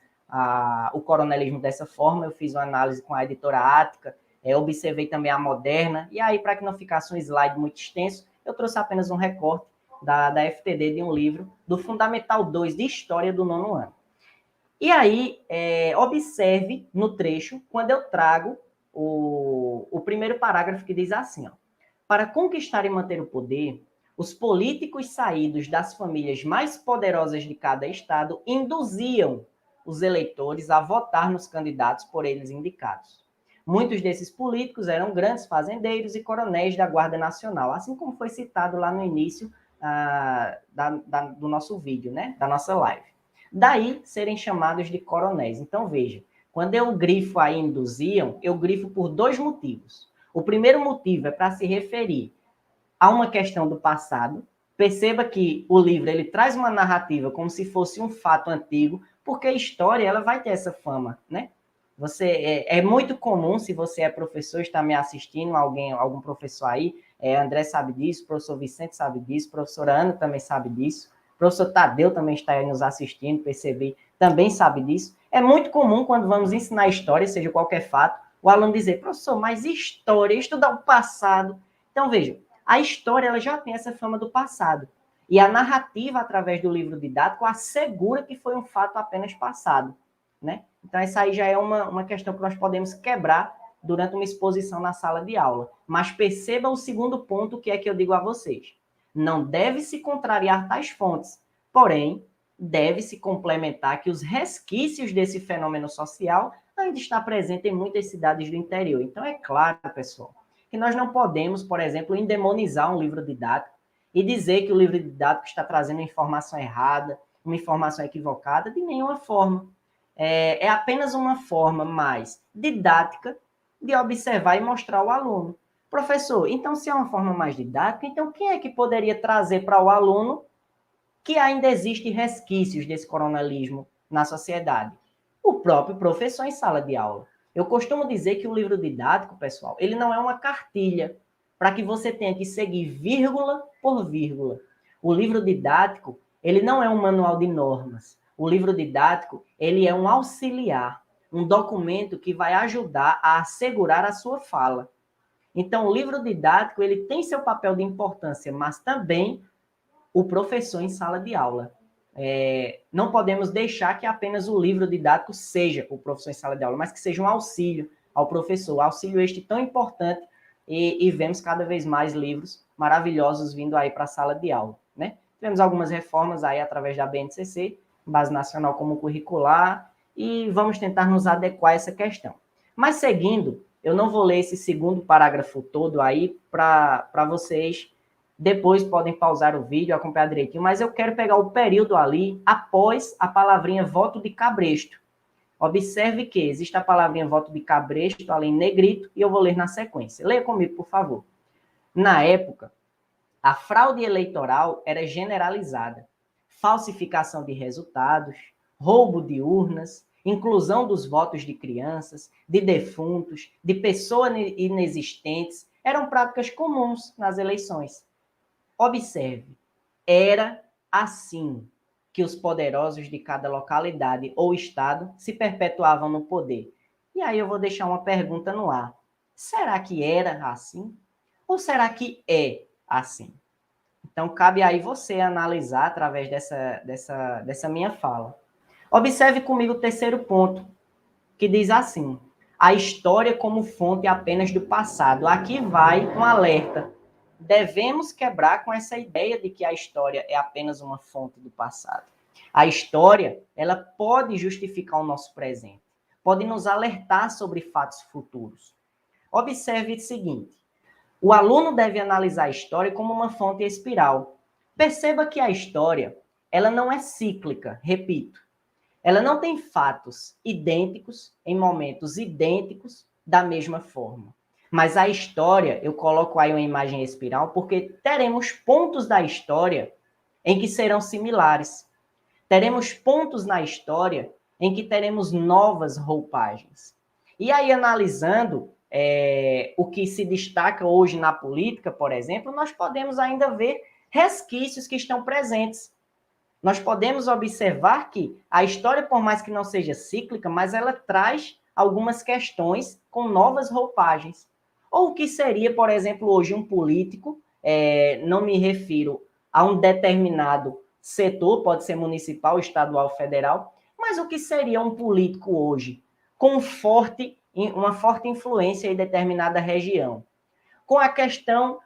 o coronelismo dessa forma. Eu fiz uma análise com a editora Ática, observei também a Moderna, e aí, para que não ficasse um slide muito extenso, eu trouxe apenas um recorte da FTD de um livro do Fundamental 2 de História do nono ano. E aí, observe no trecho, quando eu trago o primeiro parágrafo que diz assim, ó: para conquistar e manter o poder, os políticos saídos das famílias mais poderosas de cada estado induziam os eleitores a votar nos candidatos por eles indicados. Muitos desses políticos eram grandes fazendeiros e coronéis da Guarda Nacional, assim como foi citado lá no início do nosso vídeo, né? Da nossa live. Daí serem chamados de coronéis. Então, veja, quando eu grifo aí induziam, eu grifo por dois motivos. O primeiro motivo é para se referir há uma questão do passado. Perceba que o livro ele traz uma narrativa como se fosse um fato antigo, porque a história ela vai ter essa fama, né? É muito comum, se você é professor, está me assistindo, algum professor aí, André sabe disso, professor Vicente sabe disso, professora Ana também sabe disso, professor Tadeu também está aí nos assistindo, percebi, também sabe disso. É muito comum quando vamos ensinar história, seja qualquer fato, o aluno dizer, professor, mas história, estudar o passado. Então, veja, a história ela já tem essa fama do passado. E a narrativa, através do livro didático, assegura que foi um fato apenas passado, né? Então, essa aí já é uma questão que nós podemos quebrar durante uma exposição na sala de aula. Mas perceba o segundo ponto que é que eu digo a vocês. Não deve se contrariar tais fontes, porém, deve se complementar que os resquícios desse fenômeno social ainda está presente em muitas cidades do interior. Então, é claro, pessoal, que nós não podemos, por exemplo, endemonizar um livro didático e dizer que o livro didático está trazendo uma informação errada, uma informação equivocada, de nenhuma forma. É apenas uma forma mais didática de observar e mostrar ao aluno. Professor, então se é uma forma mais didática, então quem é que poderia trazer para o aluno que ainda existem resquícios desse coronelismo na sociedade? O próprio professor em sala de aula. Eu costumo dizer que o livro didático, pessoal, ele não é uma cartilha para que você tenha que seguir vírgula por vírgula. O livro didático, ele não é um manual de normas. O livro didático, ele é um auxiliar, um documento que vai ajudar a assegurar a sua fala. Então, o livro didático, ele tem seu papel de importância, mas também o professor em sala de aula. Não podemos deixar que apenas o livro didático seja o professor em sala de aula, mas que seja um auxílio ao professor, auxílio este tão importante, e vemos cada vez mais livros maravilhosos vindo aí para a sala de aula, né? Tivemos algumas reformas aí através da BNCC, Base Nacional Comum Curricular, e vamos tentar nos adequar a essa questão. Mas seguindo, eu não vou ler esse segundo parágrafo todo aí para vocês. Depois podem pausar o vídeo, acompanhar direitinho, mas eu quero pegar o período ali após a palavrinha voto de cabresto. Observe que existe a palavrinha voto de cabresto ali em negrito e eu vou ler na sequência. Leia comigo, por favor. Na época, a fraude eleitoral era generalizada. Falsificação de resultados, roubo de urnas, inclusão dos votos de crianças, de defuntos, de pessoas inexistentes, eram práticas comuns nas eleições. Observe, era assim que os poderosos de cada localidade ou estado se perpetuavam no poder. E aí eu vou deixar uma pergunta no ar. Será que era assim? Ou será que é assim? Então, cabe aí você analisar através dessa minha fala. Observe comigo o terceiro ponto, que diz assim: a história como fonte apenas do passado. Aqui vai um alerta. Devemos quebrar com essa ideia de que a história é apenas uma fonte do passado. A história, ela pode justificar o nosso presente, pode nos alertar sobre fatos futuros. Observe o seguinte: o aluno deve analisar a história como uma fonte espiral. Perceba que a história, ela não é cíclica, repito. Ela não tem fatos idênticos em momentos idênticos da mesma forma. Mas a história, eu coloco aí uma imagem espiral, porque teremos pontos da história em que serão similares. Teremos pontos na história em que teremos novas roupagens. E aí, analisando o que se destaca hoje na política, por exemplo, nós podemos ainda ver resquícios que estão presentes. Nós podemos observar que a história, por mais que não seja cíclica, mas ela traz algumas questões com novas roupagens. Ou o que seria, por exemplo, hoje um político, não me refiro a um determinado setor, pode ser municipal, estadual, federal, mas o que seria um político hoje com uma forte influência em determinada região? Com a questão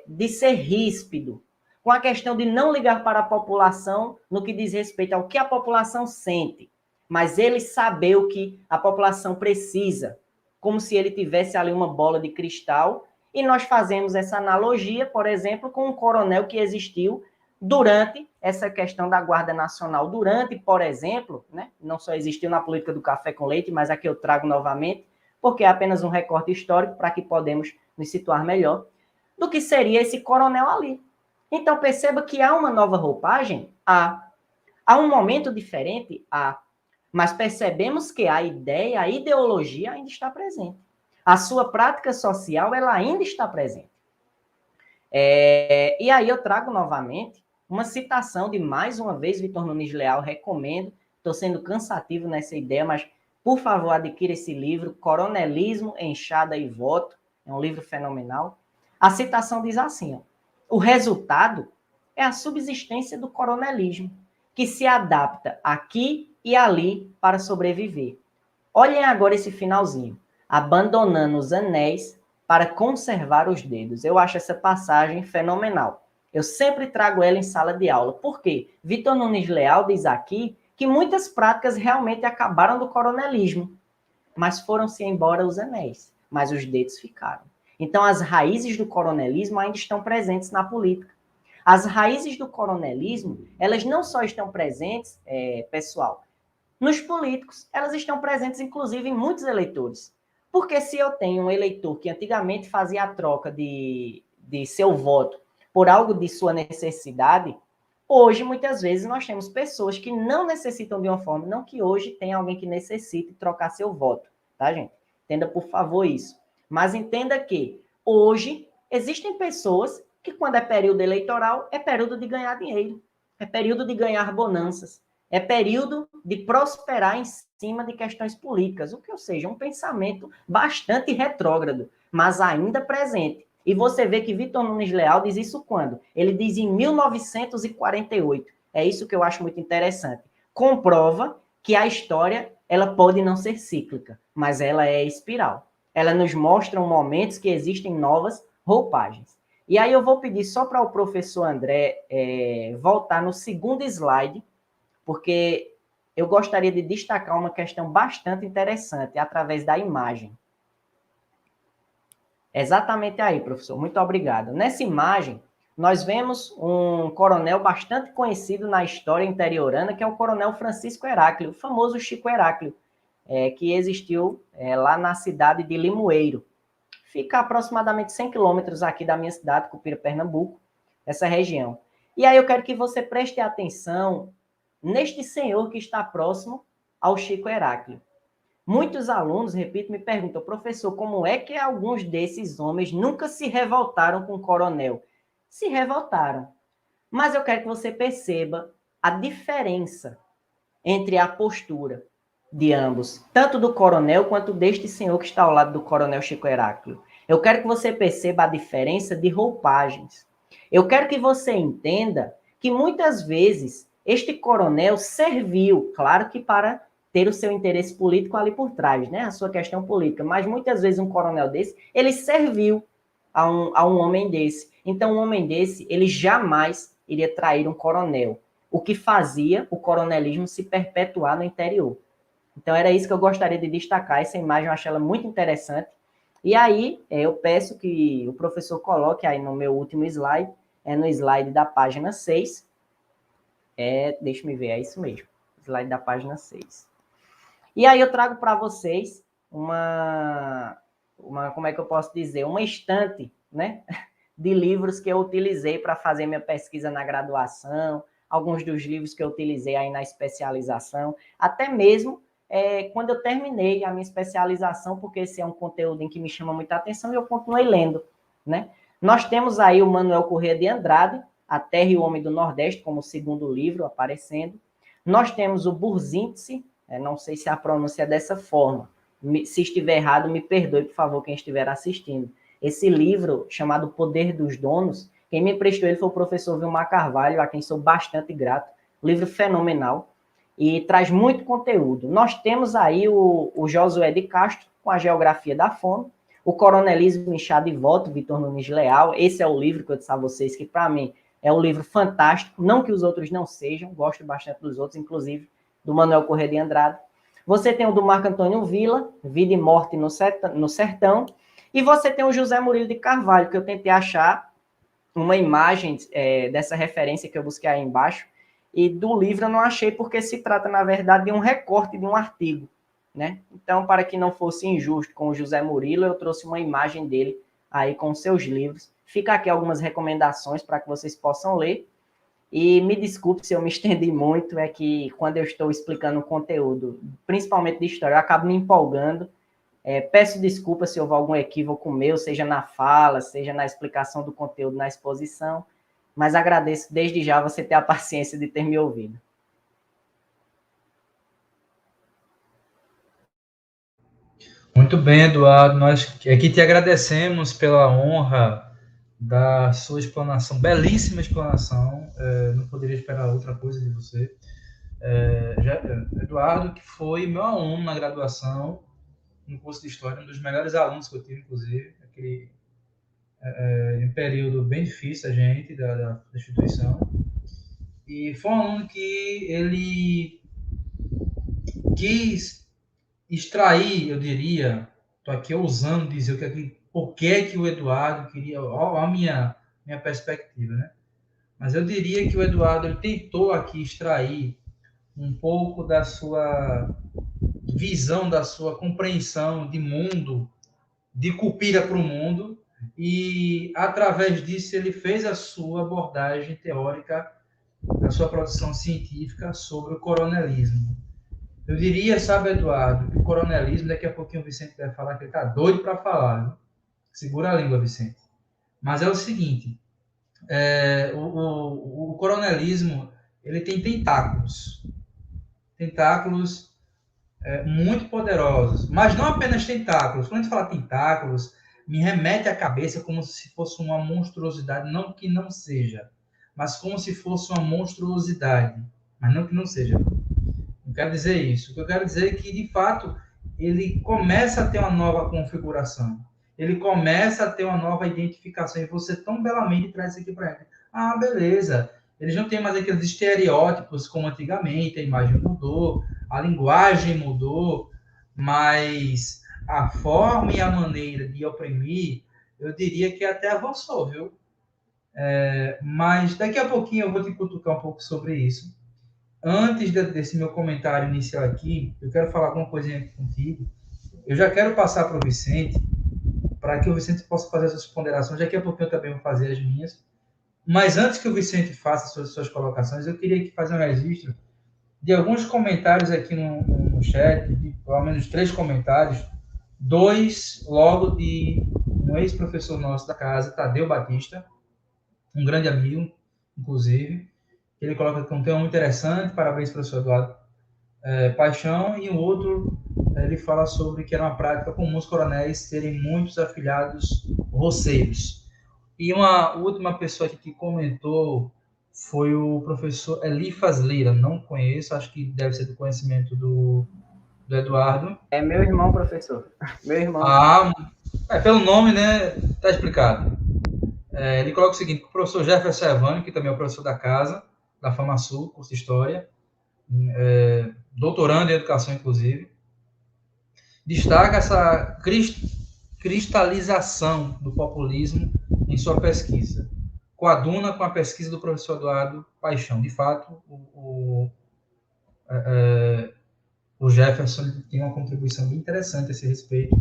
de ser ríspido, com a questão de não ligar para a população no que diz respeito ao que a população sente, mas ele saber o que a população precisa, como se ele tivesse ali uma bola de cristal, e nós fazemos essa analogia, por exemplo, com um coronel que existiu durante essa questão da Guarda Nacional, durante, por exemplo, né, não só existiu na política do café com leite, mas aqui eu trago novamente, porque é apenas um recorte histórico para que podemos nos situar melhor, do que seria esse coronel ali. Então, perceba que há uma nova roupagem? Há um momento diferente? Mas percebemos que a ideia, a ideologia ainda está presente. A sua prática social, ela ainda está presente. E aí eu trago novamente uma citação de, mais uma vez, Vitor Nunes Leal, recomendo. Estou sendo cansativo nessa ideia, mas, por favor, adquira esse livro, Coronelismo, Enxada e Voto. É um livro fenomenal. A citação diz assim, ó, o resultado é a subsistência do coronelismo, que se adapta aqui e ali para sobreviver. Olhem agora esse finalzinho. Abandonando os anéis para conservar os dedos. Eu acho essa passagem fenomenal. Eu sempre trago ela em sala de aula. Por quê? Vitor Nunes Leal diz aqui que muitas práticas realmente acabaram do coronelismo, mas foram-se embora os anéis, mas os dedos ficaram. Então, as raízes do coronelismo ainda estão presentes na política. As raízes do coronelismo, elas não só estão presentes, pessoal, nos políticos, elas estão presentes, inclusive, em muitos eleitores. Porque se eu tenho um eleitor que antigamente fazia a troca de seu voto por algo de sua necessidade, hoje, muitas vezes, nós temos pessoas que não necessitam de uma forma, não que hoje tenha alguém que necessite trocar seu voto, tá, gente? Entenda, por favor, isso. Mas entenda que, hoje, existem pessoas que, quando é período eleitoral, é período de ganhar dinheiro, é período de ganhar bonanças, é período de prosperar em cima de questões políticas, o que, ou seja, um pensamento bastante retrógrado, mas ainda presente. E você vê que Vitor Nunes Leal diz isso quando? Ele diz em 1948. É isso que eu acho muito interessante. Comprova que a história, ela pode não ser cíclica, mas ela é espiral. Ela nos mostra momentos que existem novas roupagens. E aí eu vou pedir só para o professor André voltar no segundo slide, porque eu gostaria de destacar uma questão bastante interessante através da imagem. Exatamente aí, professor. Muito obrigado. Nessa imagem, nós vemos um coronel bastante conhecido na história interiorana, que é o coronel Francisco Heráclio, o famoso Chico Heráclio, que existiu lá na cidade de Limoeiro. Fica a aproximadamente 100 quilômetros aqui da minha cidade, Cupira, Pernambuco, essa região. E aí eu quero que você preste atenção neste senhor que está próximo ao Chico Heráclio. Muitos alunos, repito, me perguntam, professor, como é que alguns desses homens nunca se revoltaram com o coronel? Se revoltaram. Mas eu quero que você perceba a diferença entre a postura de ambos, tanto do coronel quanto deste senhor que está ao lado do coronel Chico Heráclio. Eu quero que você perceba a diferença de roupagens. Eu quero que você entenda que muitas vezes este coronel serviu, claro que para ter o seu interesse político ali por trás, né? A sua questão política, mas muitas vezes um coronel desse, ele serviu a um homem desse. Então, um homem desse, ele jamais iria trair um coronel, o que fazia o coronelismo se perpetuar no interior. Então, era isso que eu gostaria de destacar. Essa imagem eu acho ela muito interessante. E aí, eu peço que o professor coloque aí no meu último slide, no slide da página 6. Deixa eu ver, é isso mesmo. Slide da página 6. E aí eu trago para vocês como é que eu posso dizer? Uma estante, né, de livros que eu utilizei para fazer minha pesquisa na graduação, alguns dos livros que eu utilizei aí na especialização, até mesmo quando eu terminei a minha especialização, porque esse é um conteúdo em que me chama muita atenção e eu continuei lendo, né? Nós temos aí o Manuel Corrêa de Andrade, A Terra e o Homem do Nordeste, como segundo livro aparecendo. Nós temos o Burzíndice, não sei se a pronúncia é dessa forma. Se estiver errado, me perdoe, por favor, quem estiver assistindo. Esse livro, chamado Poder dos Donos, quem me emprestou ele foi o professor Vilmar Carvalho, a quem sou bastante grato. Livro fenomenal e traz muito conteúdo. Nós temos aí o Josué de Castro, com a Geografia da Fome, o Coronelismo, Enxada e Voto, Vitor Nunes Leal. Esse é o livro que eu disse a vocês que, para mim, é um livro fantástico. Não que os outros não sejam, gosto bastante dos outros, inclusive do Manuel Corrêa de Andrade. Você tem o do Marco Antônio Villa, Vida e Morte no Sertão. E você tem o José Murilo de Carvalho, que eu tentei achar uma imagem dessa referência que eu busquei aí embaixo. E do livro eu não achei, porque se trata, na verdade, de um recorte de um artigo, né? Então, para que não fosse injusto com o José Murilo, eu trouxe uma imagem dele aí com seus livros. Fica aqui algumas recomendações para que vocês possam ler. E me desculpe se eu me estendi muito, é que quando eu estou explicando o conteúdo, principalmente de história, eu acabo me empolgando. Peço desculpas se houve algum equívoco meu, seja na fala, seja na explicação do conteúdo na exposição, mas agradeço desde já você ter a paciência de ter me ouvido. Muito bem, Eduardo. Nós aqui te agradecemos pela honra da sua explanação, belíssima explanação. Não poderia esperar outra coisa de você. Eduardo, que foi meu aluno na graduação, no curso de História, um dos melhores alunos que eu tive, inclusive, em um período bem difícil a gente, da instituição. E foi um aluno que ele quis extrair, eu diria, estou aqui ousando dizer o que é que o Eduardo queria, olha a minha perspectiva, né? Mas eu diria que o Eduardo ele tentou aqui extrair um pouco da sua visão, da sua compreensão de mundo, de Cupira para o mundo, e através disso ele fez a sua abordagem teórica, a sua produção científica sobre o coronelismo. Eu diria, sabe, Eduardo, que o coronelismo, daqui a pouquinho o Vicente vai falar que ele está doido para falar, viu? Segura a língua, Vicente. Mas é o seguinte, o coronelismo ele tem tentáculos muito poderosos, mas não apenas tentáculos. Quando a gente fala tentáculos, me remete à cabeça como se fosse uma monstruosidade, não que não seja, mas como se fosse uma monstruosidade, mas não que não seja. Não quero dizer isso. O que eu quero dizer é que, de fato, ele começa a ter uma nova configuração. Ele começa a ter uma nova identificação. E você tão belamente traz isso aqui para ele. Ah, beleza. Eles não têm mais aqueles estereótipos como antigamente. A imagem mudou, a linguagem mudou, mas a forma e a maneira de oprimir, eu diria que até avançou, viu? Mas daqui a pouquinho eu vou te cutucar um pouco sobre isso. Antes desse meu comentário inicial aqui, eu quero falar alguma coisinha contigo. Eu já quero passar para o Vicente, para que o Vicente possa fazer as suas ponderações. Daqui a pouquinho eu também vou fazer as minhas. Mas antes que o Vicente faça suas colocações, eu queria aqui fazer um registro de alguns comentários aqui no chat, de pelo menos 3 comentários. 2, logo de um ex-professor nosso da casa, Tadeu Batista, um grande amigo, inclusive. Ele coloca que é um tema muito interessante, parabéns, professor Eduardo Paixão, e o outro, ele fala sobre que era uma prática comum os coronéis terem muitos afilhados roceiros. E uma última pessoa aqui que comentou foi o professor Elifas Lira, não conheço, acho que deve ser do conhecimento do Eduardo. É meu irmão, professor. Meu irmão. Pelo nome, né, tá explicado. Ele coloca o seguinte, o professor Jefferson Evânio, que também é o professor da casa, da FamaSul, curso de História, doutorando em Educação, inclusive, destaca essa cristalização do populismo em sua pesquisa. Coaduna com a pesquisa do professor Eduardo Paixão. De fato, o Jefferson tem uma contribuição bem interessante a esse respeito.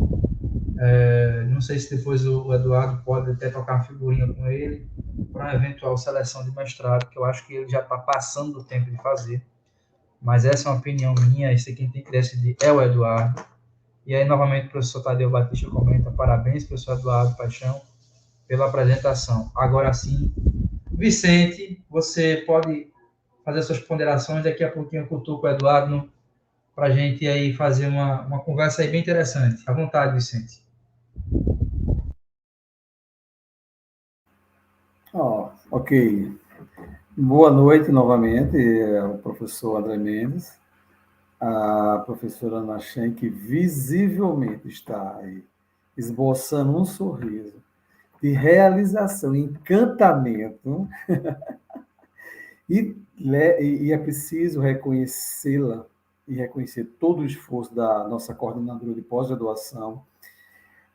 Não sei se depois o Eduardo pode até tocar uma figurinha com ele para uma eventual seleção de mestrado, que eu acho que ele já está passando do tempo de fazer. Mas essa é uma opinião minha, esse quem tem que decidir é o Eduardo. E aí, novamente, o professor Tadeu Batista comenta, parabéns, professor Eduardo Paixão, pela apresentação. Agora sim, Vicente, você pode fazer suas ponderações, daqui a pouquinho eu cutuco o Eduardo para a gente aí fazer uma conversa aí bem interessante. À vontade, Vicente. Ok. Boa noite novamente, o professor André Mendes, a professora Ana Shen, que visivelmente está aí esboçando um sorriso de realização, encantamento, e é preciso reconhecê-la e reconhecer todo o esforço da nossa coordenadora de pós-graduação,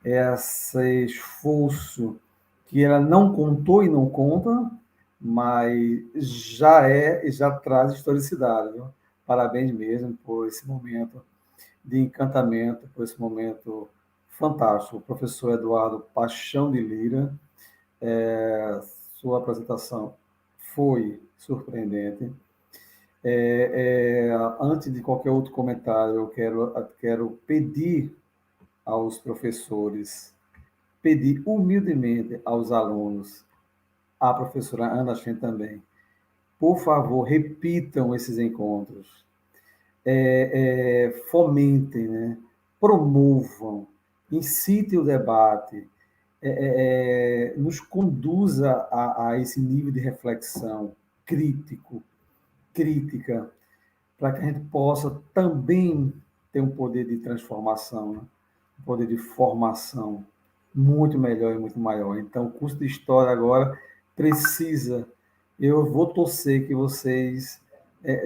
esse esforço que ela não contou e não conta, mas já traz historicidade. Viu? Parabéns mesmo por esse momento de encantamento, por esse momento fantástico. O professor Eduardo Paixão de Lira, Sua apresentação foi surpreendente. Antes de qualquer outro comentário, eu quero pedir aos professores, pedir humildemente aos alunos, à professora Ana Chen também, por favor, repitam esses encontros, fomentem, né? Promovam, incitem o debate, nos conduza a esse nível de reflexão crítica, para que a gente possa também ter um poder de transformação, né? Um poder de formação muito melhor e muito maior. Então, o curso de História agora precisa, eu vou torcer que vocês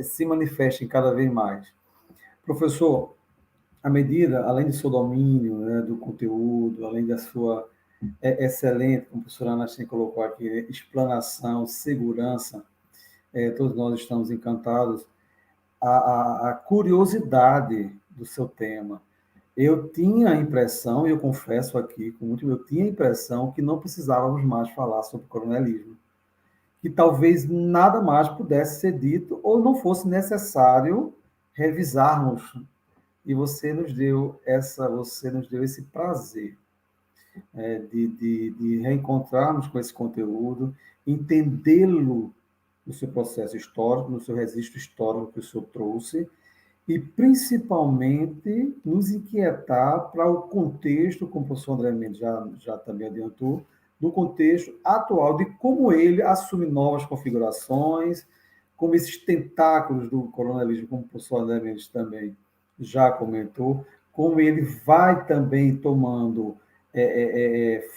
se manifestem cada vez mais. Professor, à medida, além do seu domínio, né, do conteúdo, além da sua excelente, como a professora Ana Chen colocou aqui, explanação, segurança, todos nós estamos encantados, a curiosidade do seu tema. Eu tinha a impressão, e eu confesso aqui, eu tinha a impressão que não precisávamos mais falar sobre coronelismo, que talvez nada mais pudesse ser dito ou não fosse necessário revisarmos. E você nos deu esse prazer de reencontrarmos com esse conteúdo, entendê-lo no seu processo histórico, no seu registro histórico que o senhor trouxe, e principalmente nos inquietar para o contexto, como o professor André Mendes já também adiantou, do contexto atual, de como ele assume novas configurações, como esses tentáculos do coronelismo, como o professor André Mendes também já comentou, como ele vai também tomando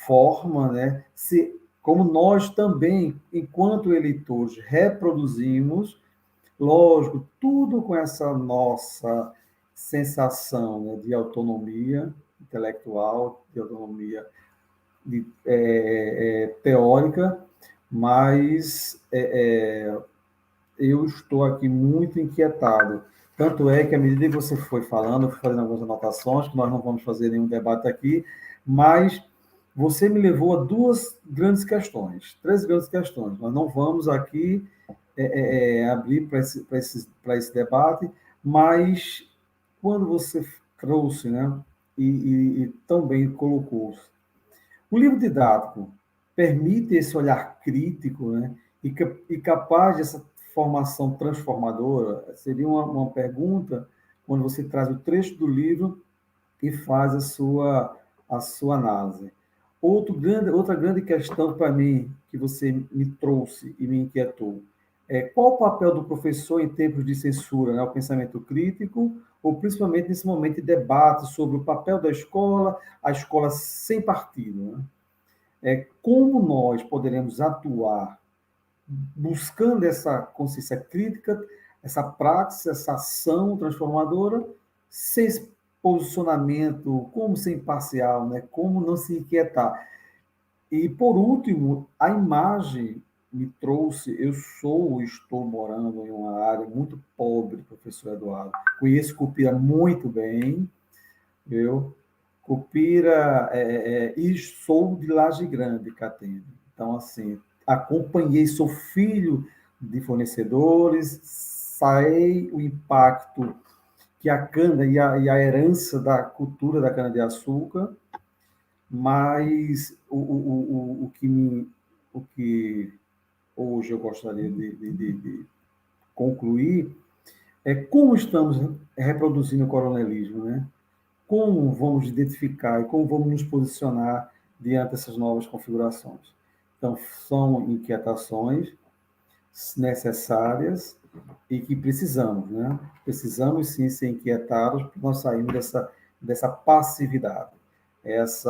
forma, né? Como nós também, enquanto eleitores, reproduzimos, lógico, tudo com essa nossa sensação, né, de autonomia intelectual, de autonomia teórica, mas eu estou aqui muito inquietado. Tanto é que, à medida que você foi falando, eu fui fazendo algumas anotações, que nós não vamos fazer nenhum debate aqui, mas você me levou a três grandes questões. Nós não vamos aqui abrir para esse debate, mas quando você trouxe, né, e tão bem colocou, o livro didático permite esse olhar crítico, né, e capaz dessa formação transformadora? Seria uma pergunta quando você traz o trecho do livro e faz a sua análise. Outra grande questão para mim que você me trouxe e me inquietou é qual o papel do professor em tempos de censura, né? O pensamento crítico, ou principalmente nesse momento de debate sobre o papel da escola, a escola sem partido, né? Como nós poderemos atuar buscando essa consciência crítica, essa prática, essa ação transformadora, sem esse posicionamento, como ser imparcial, né? Como não se inquietar. E, por último, a imagem me trouxe, estou morando em uma área muito pobre, professor Eduardo. Conheço Cupira muito bem, eu Cupira, e sou de Laje Grande, Catende. Então, assim, acompanhei, sou filho de fornecedores, sei o impacto que a cana e a herança da cultura da cana-de-açúcar, mas o que hoje eu gostaria de concluir é como estamos reproduzindo o coronelismo, né? Como vamos identificar e como vamos nos posicionar diante dessas novas configurações. Então, são inquietações necessárias e que precisamos, né? Precisamos sim ser inquietados para nós sairmos dessa passividade.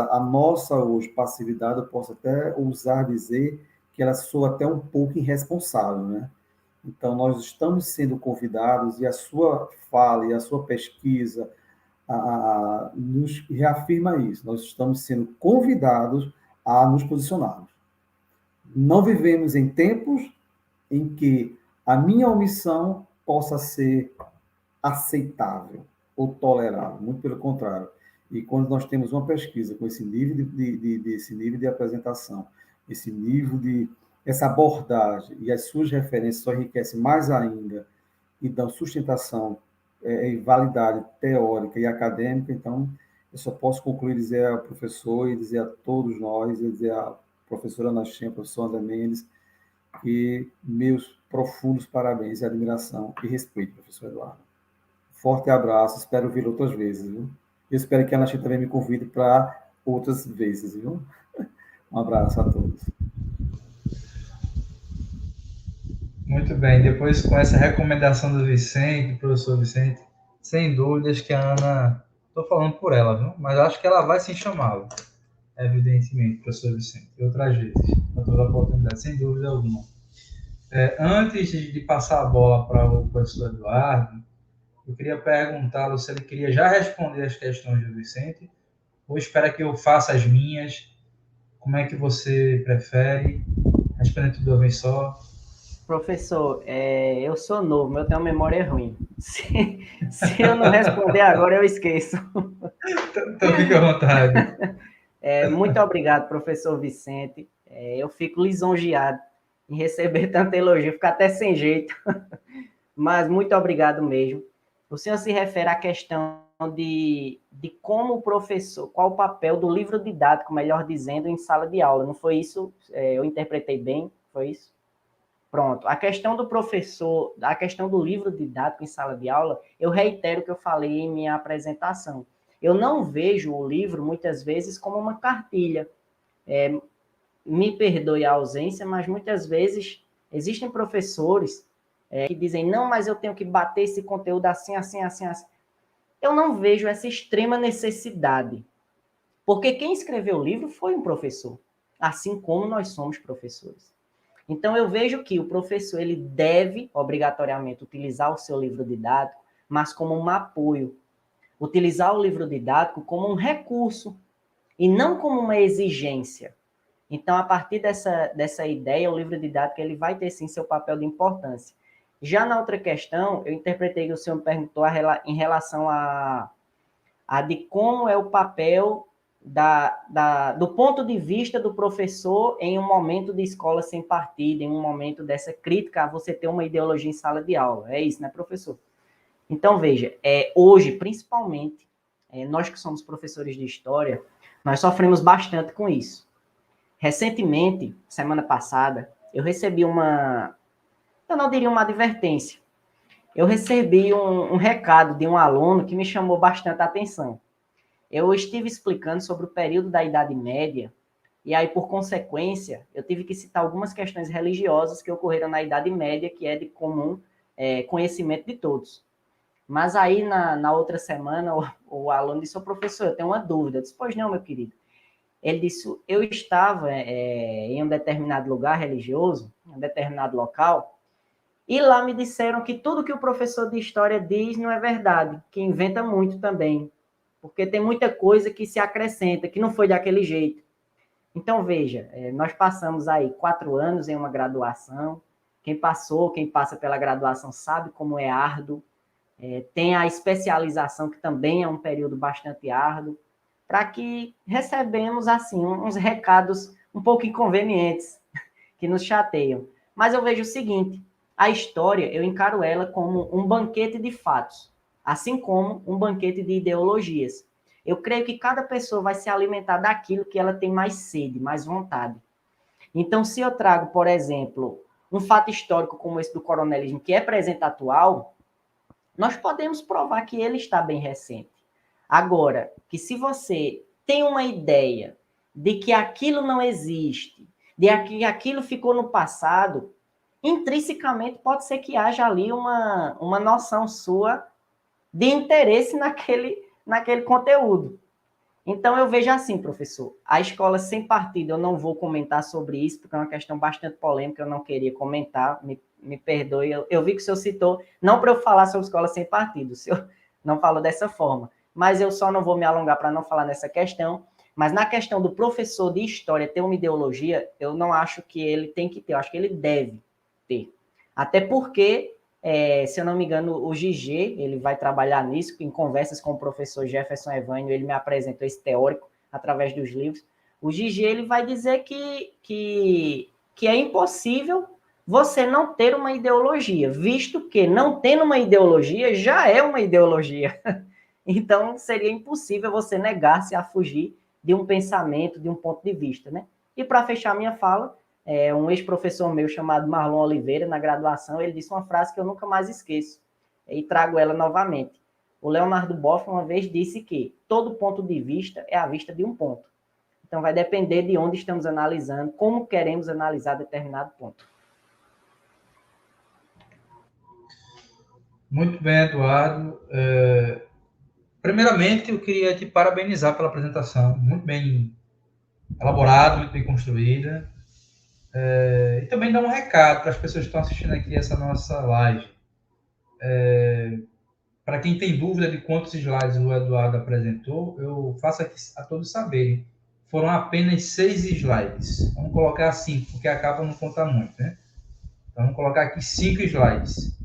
A nossa hoje passividade, eu posso até ousar dizer que ela soa até um pouco irresponsável, né? Então, nós estamos sendo convidados, e a sua fala e a sua pesquisa nos reafirma isso. Nós estamos sendo convidados a nos posicionarmos. Não vivemos em tempos em que a minha omissão possa ser aceitável ou tolerável, muito pelo contrário. E quando nós temos uma pesquisa com esse nível de apresentação, esse nível de, essa abordagem e as suas referências só enriquecem mais ainda e dão sustentação e validade teórica e acadêmica, então eu só posso concluir dizer ao professor e dizer a todos nós, e dizer à professora Ana Chem, professor André Mendes, que meus profundos parabéns e admiração e respeito, professor Eduardo. Forte abraço, espero vir outras vezes, viu? Eu espero que a Ana Chem também me convide para outras vezes, viu? Um abraço a todos. Muito bem, depois com essa recomendação do Vicente, professor Vicente, sem dúvidas que a Ana, estou falando por ela, viu? Mas acho que ela vai sim chamá-lo, evidentemente, professor Vicente, e outras vezes, para toda a oportunidade, sem dúvida alguma. Antes de passar a bola para o professor Eduardo, eu queria perguntá-lo se ele queria já responder as questões do Vicente, ou espera que eu faça as minhas. Como é que você prefere? Responder tudo de uma vez só. Professor, eu sou novo, eu tenho memória ruim. Se eu não responder agora, eu esqueço. Então fique à vontade. Muito obrigado, professor Vicente. Eu fico lisonjeado em receber tanto elogio, fico até sem jeito. Mas muito obrigado mesmo. O senhor se refere à questão de como o professor, qual o papel do livro didático, melhor dizendo, em sala de aula. Não foi isso? Eu interpretei bem? Foi isso? Pronto. A questão do professor, a questão do livro didático em sala de aula, eu reitero o que eu falei em minha apresentação. Eu não vejo o livro, muitas vezes, como uma cartilha. Me perdoe a ausência, mas muitas vezes existem professores que dizem, não, mas eu tenho que bater esse conteúdo assim, assim, assim, assim. Eu não vejo essa extrema necessidade. Porque quem escreveu o livro foi um professor, assim como nós somos professores. Então, eu vejo que o professor ele deve, obrigatoriamente, utilizar o seu livro didático, mas como um apoio. Utilizar o livro didático como um recurso e não como uma exigência. Então, a partir dessa ideia, o livro didático ele vai ter, sim, seu papel de importância. Já na outra questão, eu interpretei que o senhor me perguntou em relação a de como é o papel do ponto de vista do professor em um momento de escola sem partido, em um momento dessa crítica a você ter uma ideologia em sala de aula. É isso, né, professor? Então, veja, hoje, principalmente, nós que somos professores de história, nós sofremos bastante com isso. Recentemente, semana passada, eu recebi eu não diria uma advertência, eu recebi um recado de um aluno que me chamou bastante a atenção. Eu estive explicando sobre o período da Idade Média, e aí, por consequência, eu tive que citar algumas questões religiosas que ocorreram na Idade Média, que é de comum conhecimento de todos. Mas aí, na outra semana, o aluno disse, professor, eu tenho uma dúvida. Eu disse, pois não, meu querido. Ele disse, eu estava em um determinado lugar religioso, em um determinado local, e lá me disseram que tudo que o professor de história diz não é verdade, que inventa muito também, porque tem muita coisa que se acrescenta, que não foi daquele jeito. Então, veja, nós passamos aí 4 anos em uma graduação, quem passa pela graduação sabe como é árduo, tem a especialização, que também é um período bastante árduo, para que recebemos, assim, uns recados um pouco inconvenientes, que nos chateiam. Mas eu vejo o seguinte, a história, eu encaro ela como um banquete de fatos, assim como um banquete de ideologias. Eu creio que cada pessoa vai se alimentar daquilo que ela tem mais sede, mais vontade. Então, se eu trago, por exemplo, um fato histórico como esse do coronelismo, que é presente atual, nós podemos provar que ele está bem recente. Agora, que se você tem uma ideia de que aquilo não existe, de que aquilo ficou no passado, intrinsecamente pode ser que haja ali uma noção sua de interesse naquele conteúdo. Então, eu vejo assim, professor, a escola sem partido, eu não vou comentar sobre isso, porque é uma questão bastante polêmica, eu não queria comentar, me perdoe, eu vi que o senhor citou, não para eu falar sobre escola sem partido, o senhor não falou dessa forma, mas eu só não vou me alongar para não falar nessa questão, mas na questão do professor de história ter uma ideologia, eu não acho que ele tem que ter, eu acho que ele deve ter. Até porque, se eu não me engano, o Gigi, ele vai trabalhar nisso, em conversas com o professor Jefferson Evânio, ele me apresentou esse teórico através dos livros, O Gigi ele vai dizer que é impossível você não ter uma ideologia, visto que não tendo uma ideologia já é uma ideologia. Então, seria impossível você negar-se a fugir de um pensamento, de um ponto de vista, né? E para fechar minha fala, um ex-professor meu chamado Marlon Oliveira, na graduação, ele disse uma frase que eu nunca mais esqueço, e trago ela novamente. O Leonardo Boff uma vez disse que todo ponto de vista é a vista de um ponto. Então, vai depender de onde estamos analisando, como queremos analisar determinado ponto. Muito bem, Eduardo. Primeiramente, eu queria te parabenizar pela apresentação, muito bem elaborada, muito bem construída. E também dar um recado para as pessoas que estão assistindo aqui essa nossa live. Para quem tem dúvida de quantos slides o Eduardo apresentou, eu faço aqui a todos saberem. Foram apenas 6 slides. Vamos colocar 5, porque a capa não conta muito, né? Então, vamos colocar aqui 5 slides.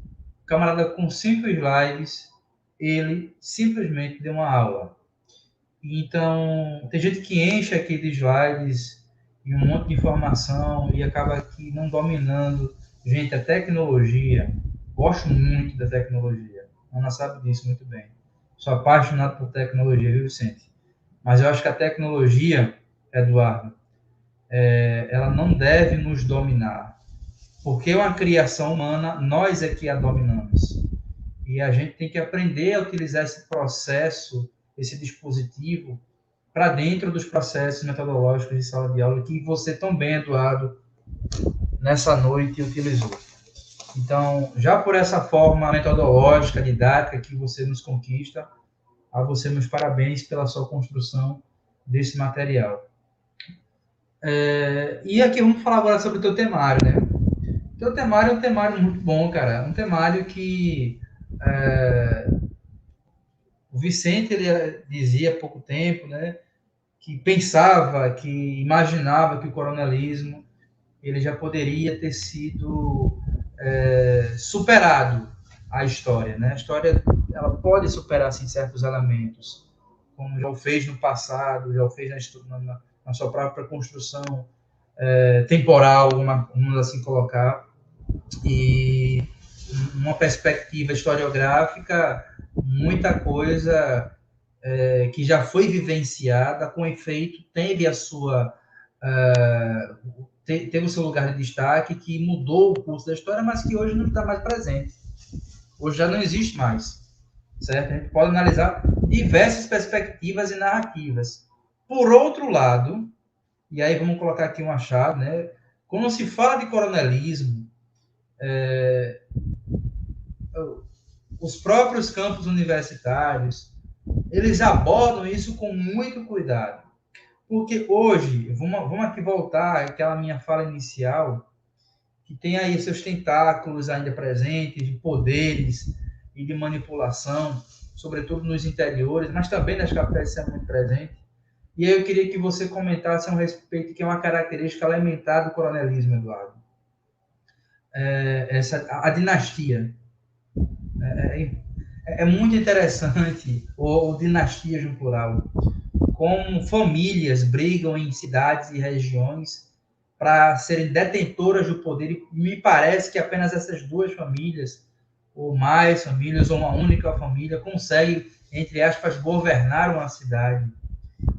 O camarada com 5 slides, ele simplesmente deu uma aula. Então, tem gente que enche aqui de slides e um monte de informação e acaba aqui não dominando. Gente, a tecnologia, gosto muito da tecnologia. A Ana sabe disso muito bem. Sou apaixonado por tecnologia, viu, Vicente? Mas eu acho que a tecnologia, Eduardo, ela não deve nos dominar. Porque é uma criação humana, nós é que a dominamos. E a gente tem que aprender a utilizar esse processo, esse dispositivo, para dentro dos processos metodológicos de sala de aula, que você também, Eduardo, nessa noite utilizou. Então, já por essa forma metodológica, didática que você nos conquista, a você meus parabéns pela sua construção desse material. E aqui vamos falar agora sobre o teu temário, né? O teu temário é um temário muito bom, cara. Um temário que o Vicente ele dizia há pouco tempo, né, que pensava, que imaginava que o coronelismo ele já poderia ter sido superado a história, né? A história ela pode superar assim, certos elementos, como já o fez no passado, já o fez na sua própria construção temporal, vamos assim colocar, e uma perspectiva historiográfica, muita coisa que já foi vivenciada, com efeito, teve o seu lugar de destaque, que mudou o curso da história, mas que hoje não está mais presente. Hoje já não existe mais, certo? A gente pode analisar diversas perspectivas e narrativas. Por outro lado, e aí vamos colocar aqui um achado, né? Quando se fala de coronelismo, os próprios campos universitários, eles abordam isso com muito cuidado. Porque hoje, vamos aqui voltar àquela minha fala inicial, que tem aí seus tentáculos ainda presentes, de poderes e de manipulação, sobretudo nos interiores, mas também nas capitais isso é muito presente. E aí eu queria que você comentasse a um respeito, que é uma característica elementar do coronelismo, Eduardo. A dinastia. É muito interessante, ou dinastias no plural, como famílias brigam em cidades e regiões para serem detentoras do poder, e me parece que apenas essas duas famílias, ou mais famílias, ou uma única família, conseguem, entre aspas, governar uma cidade.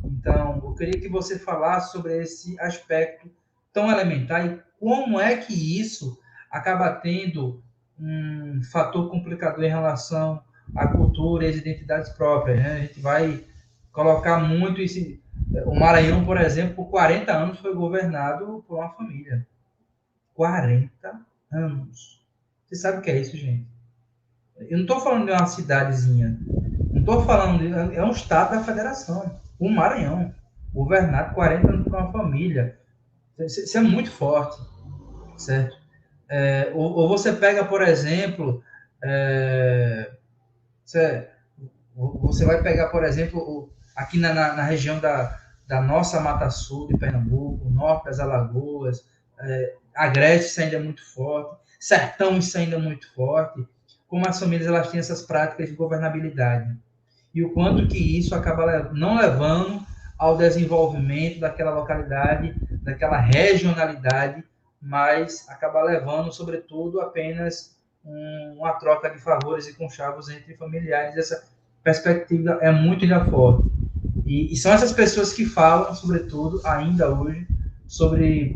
Então, eu queria que você falasse sobre esse aspecto tão elementar e como é que isso acaba tendo um fator complicador em relação à cultura e às identidades próprias, né? A gente vai colocar muito isso. O Maranhão, por exemplo, por 40 anos foi governado por uma família. 40 anos. Você sabe o que é isso, gente? Eu não estou falando de uma cidadezinha. Não estou falando de... É um estado da federação. O Maranhão. Governado 40 anos por uma família. Isso é muito forte. Certo? Ou você pega, por exemplo... Você vai pegar, por exemplo, aqui na região da nossa Mata Sul de Pernambuco, o norte das Alagoas, Agreste isso ainda é muito forte, Sertão isso ainda é muito forte, como as famílias elas têm essas práticas de governabilidade. E o quanto que isso acaba não levando ao desenvolvimento daquela localidade, daquela regionalidade, mas acaba levando, sobretudo, apenas uma troca de favores e conchavos entre familiares. Essa perspectiva é muito ainda forte. E são essas pessoas que falam, sobretudo, ainda hoje, sobre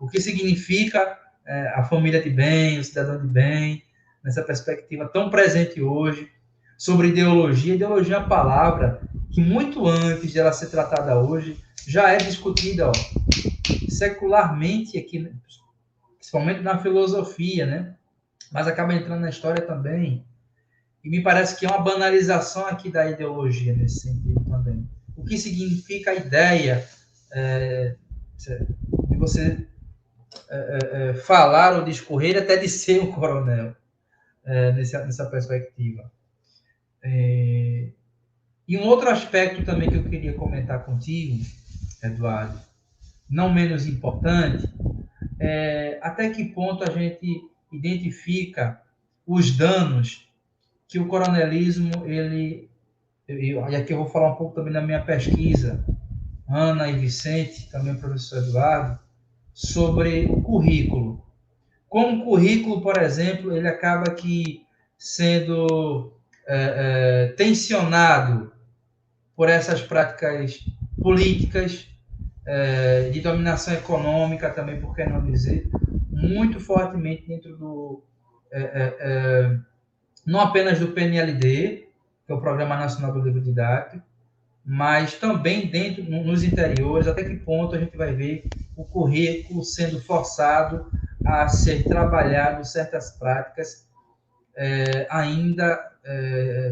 o que significa a família de bem, o cidadão de bem, nessa perspectiva tão presente hoje, sobre ideologia. Ideologia é uma palavra que, muito antes de ela ser tratada hoje, já é discutida secularmente aqui, principalmente na filosofia, né? Mas acaba entrando na história também. E me parece que é uma banalização aqui da ideologia nesse sentido também. O que significa a ideia de você falar ou discorrer até de ser um coronel, nessa perspectiva. E um outro aspecto também que eu queria comentar contigo, Eduardo, não menos importante, até que ponto a gente identifica os danos que o coronelismo, e aqui eu vou falar um pouco também da minha pesquisa, Ana e Vicente, também o professor Eduardo, sobre o currículo. Como o currículo, por exemplo, ele acaba aqui sendo tensionado por essas práticas políticas, de dominação econômica também, por que não dizer, muito fortemente dentro do... não apenas do PNLD, que é o Programa Nacional do Livro Didático, mas também dentro, nos interiores, até que ponto a gente vai ver o currículo sendo forçado a ser trabalhado certas práticas ainda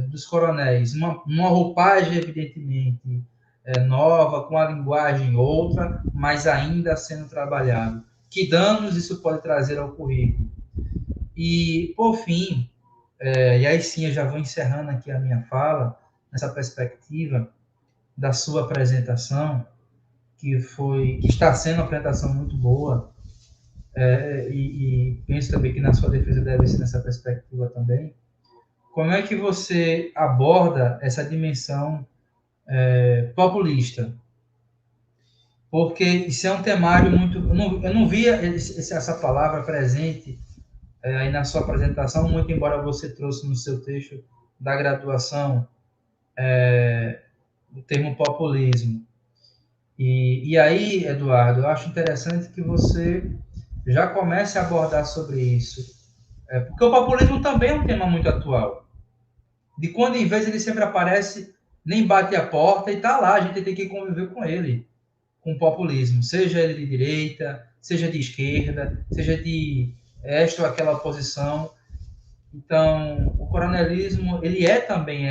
dos coronéis. Uma roupagem, evidentemente, nova, com a linguagem outra, mas ainda sendo trabalhado. Que danos isso pode trazer ao currículo? E, por fim, e aí sim eu já vou encerrando aqui a minha fala, nessa perspectiva da sua apresentação, que está sendo uma apresentação muito boa, e penso também que na sua defesa deve ser nessa perspectiva também. Como é que você aborda essa dimensão populista? Porque isso é um temário muito... Eu não via essa palavra presente aí na sua apresentação, muito embora você trouxe no seu texto da graduação o termo populismo. E aí, Eduardo, eu acho interessante que você já comece a abordar sobre isso. Porque o populismo também é um tema muito atual. De quando em vez ele sempre aparece, nem bate a porta e está lá, a gente tem que conviver com ele, com o populismo, seja ele de direita, seja de esquerda, seja de esta ou aquela oposição. Então, o coronelismo, ele é também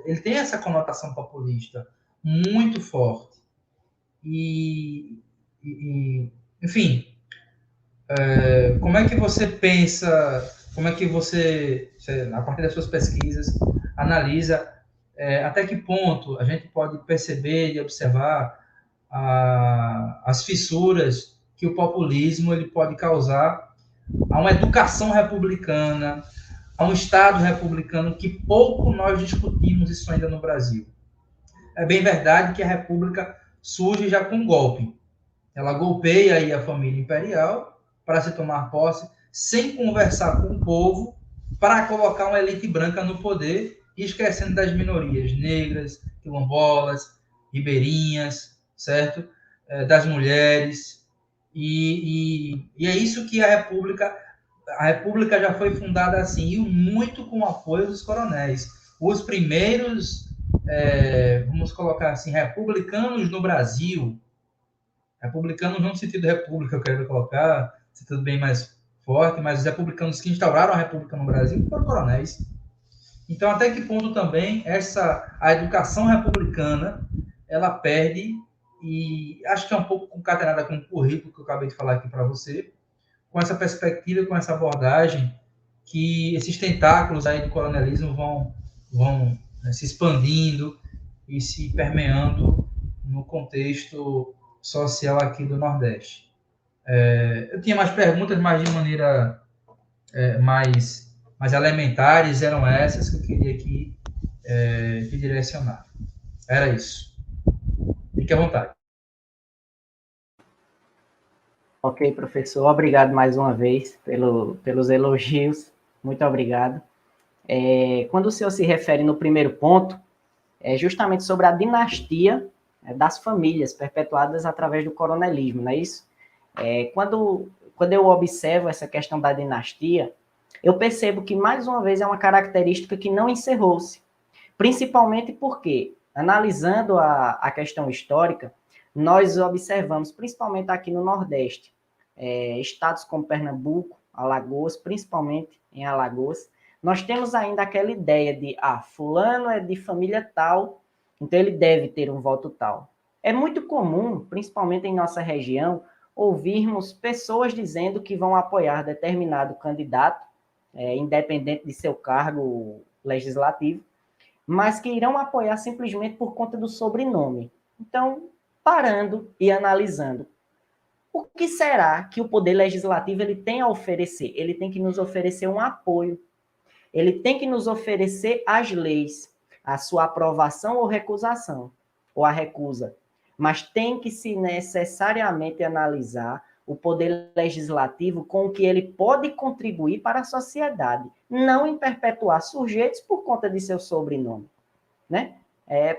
ele tem essa conotação populista muito forte. Enfim, como é que você pensa, como é que você, a partir das suas pesquisas, analisa até que ponto a gente pode perceber e observar as fissuras que o populismo ele pode causar a uma educação republicana, a um Estado republicano, que pouco nós discutimos isso ainda no Brasil. É bem verdade que a República surge já com um golpe. Ela golpeia aí a família imperial para se tomar posse, sem conversar com o povo, para colocar uma elite branca no poder, e esquecendo das minorias negras, quilombolas, ribeirinhas, certo? Das mulheres. E é isso que a República já foi fundada assim, e muito com o apoio dos coronéis. Os primeiros, vamos colocar assim, republicanos no Brasil, republicanos não no sentido de república, eu quero colocar, sentido bem mais forte, mas os republicanos que instauraram a república no Brasil foram coronéis. Então, até que ponto também a educação republicana, ela perde, e acho que é um pouco concatenada com o currículo que eu acabei de falar aqui para você, com essa perspectiva, com essa abordagem, que esses tentáculos aí do coronelismo vão se expandindo e se permeando no contexto social aqui do Nordeste. Eu tinha mais perguntas, mas de maneira mais elementares, eram essas que eu queria aqui te direcionar. Era isso. Fique à vontade. Ok, professor, obrigado mais uma vez pelos elogios, muito obrigado. Quando o senhor se refere no primeiro ponto, é justamente sobre a dinastia das famílias perpetuadas através do coronelismo, não é isso? Quando eu observo essa questão da dinastia, eu percebo que, mais uma vez, é uma característica que não encerrou-se, principalmente porque, analisando a questão histórica, nós observamos, principalmente aqui no Nordeste, estados como Pernambuco, Alagoas, principalmente em Alagoas, nós temos ainda aquela ideia de, fulano é de família tal, então ele deve ter um voto tal. É muito comum, principalmente em nossa região, ouvirmos pessoas dizendo que vão apoiar determinado candidato, independente de seu cargo legislativo, mas que irão apoiar simplesmente por conta do sobrenome. Então, parando e analisando, o que será que o Poder Legislativo ele tem a oferecer? Ele tem que nos oferecer um apoio. Ele tem que nos oferecer as leis, a sua aprovação ou recusação, ou a recusa. Mas tem que se necessariamente analisar o Poder Legislativo com o que ele pode contribuir para a sociedade, não em perpetuar sujeitos por conta de seu sobrenome, né?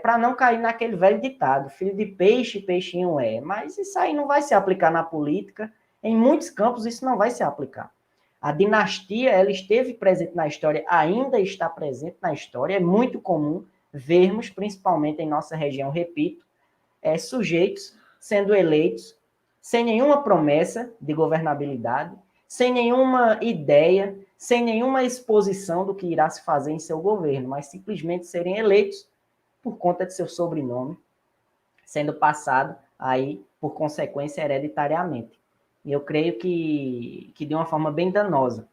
Para não cair naquele velho ditado, filho de peixe, peixinho é. Mas isso aí não vai se aplicar na política. Em muitos campos isso não vai se aplicar. A dinastia, ela esteve presente na história, ainda está presente na história. É muito comum vermos, principalmente em nossa região, repito, sujeitos sendo eleitos sem nenhuma promessa de governabilidade, sem nenhuma ideia, sem nenhuma exposição do que irá se fazer em seu governo, mas simplesmente serem eleitos por conta de seu sobrenome, sendo passado aí, por consequência, hereditariamente. E eu creio que de uma forma bem danosa.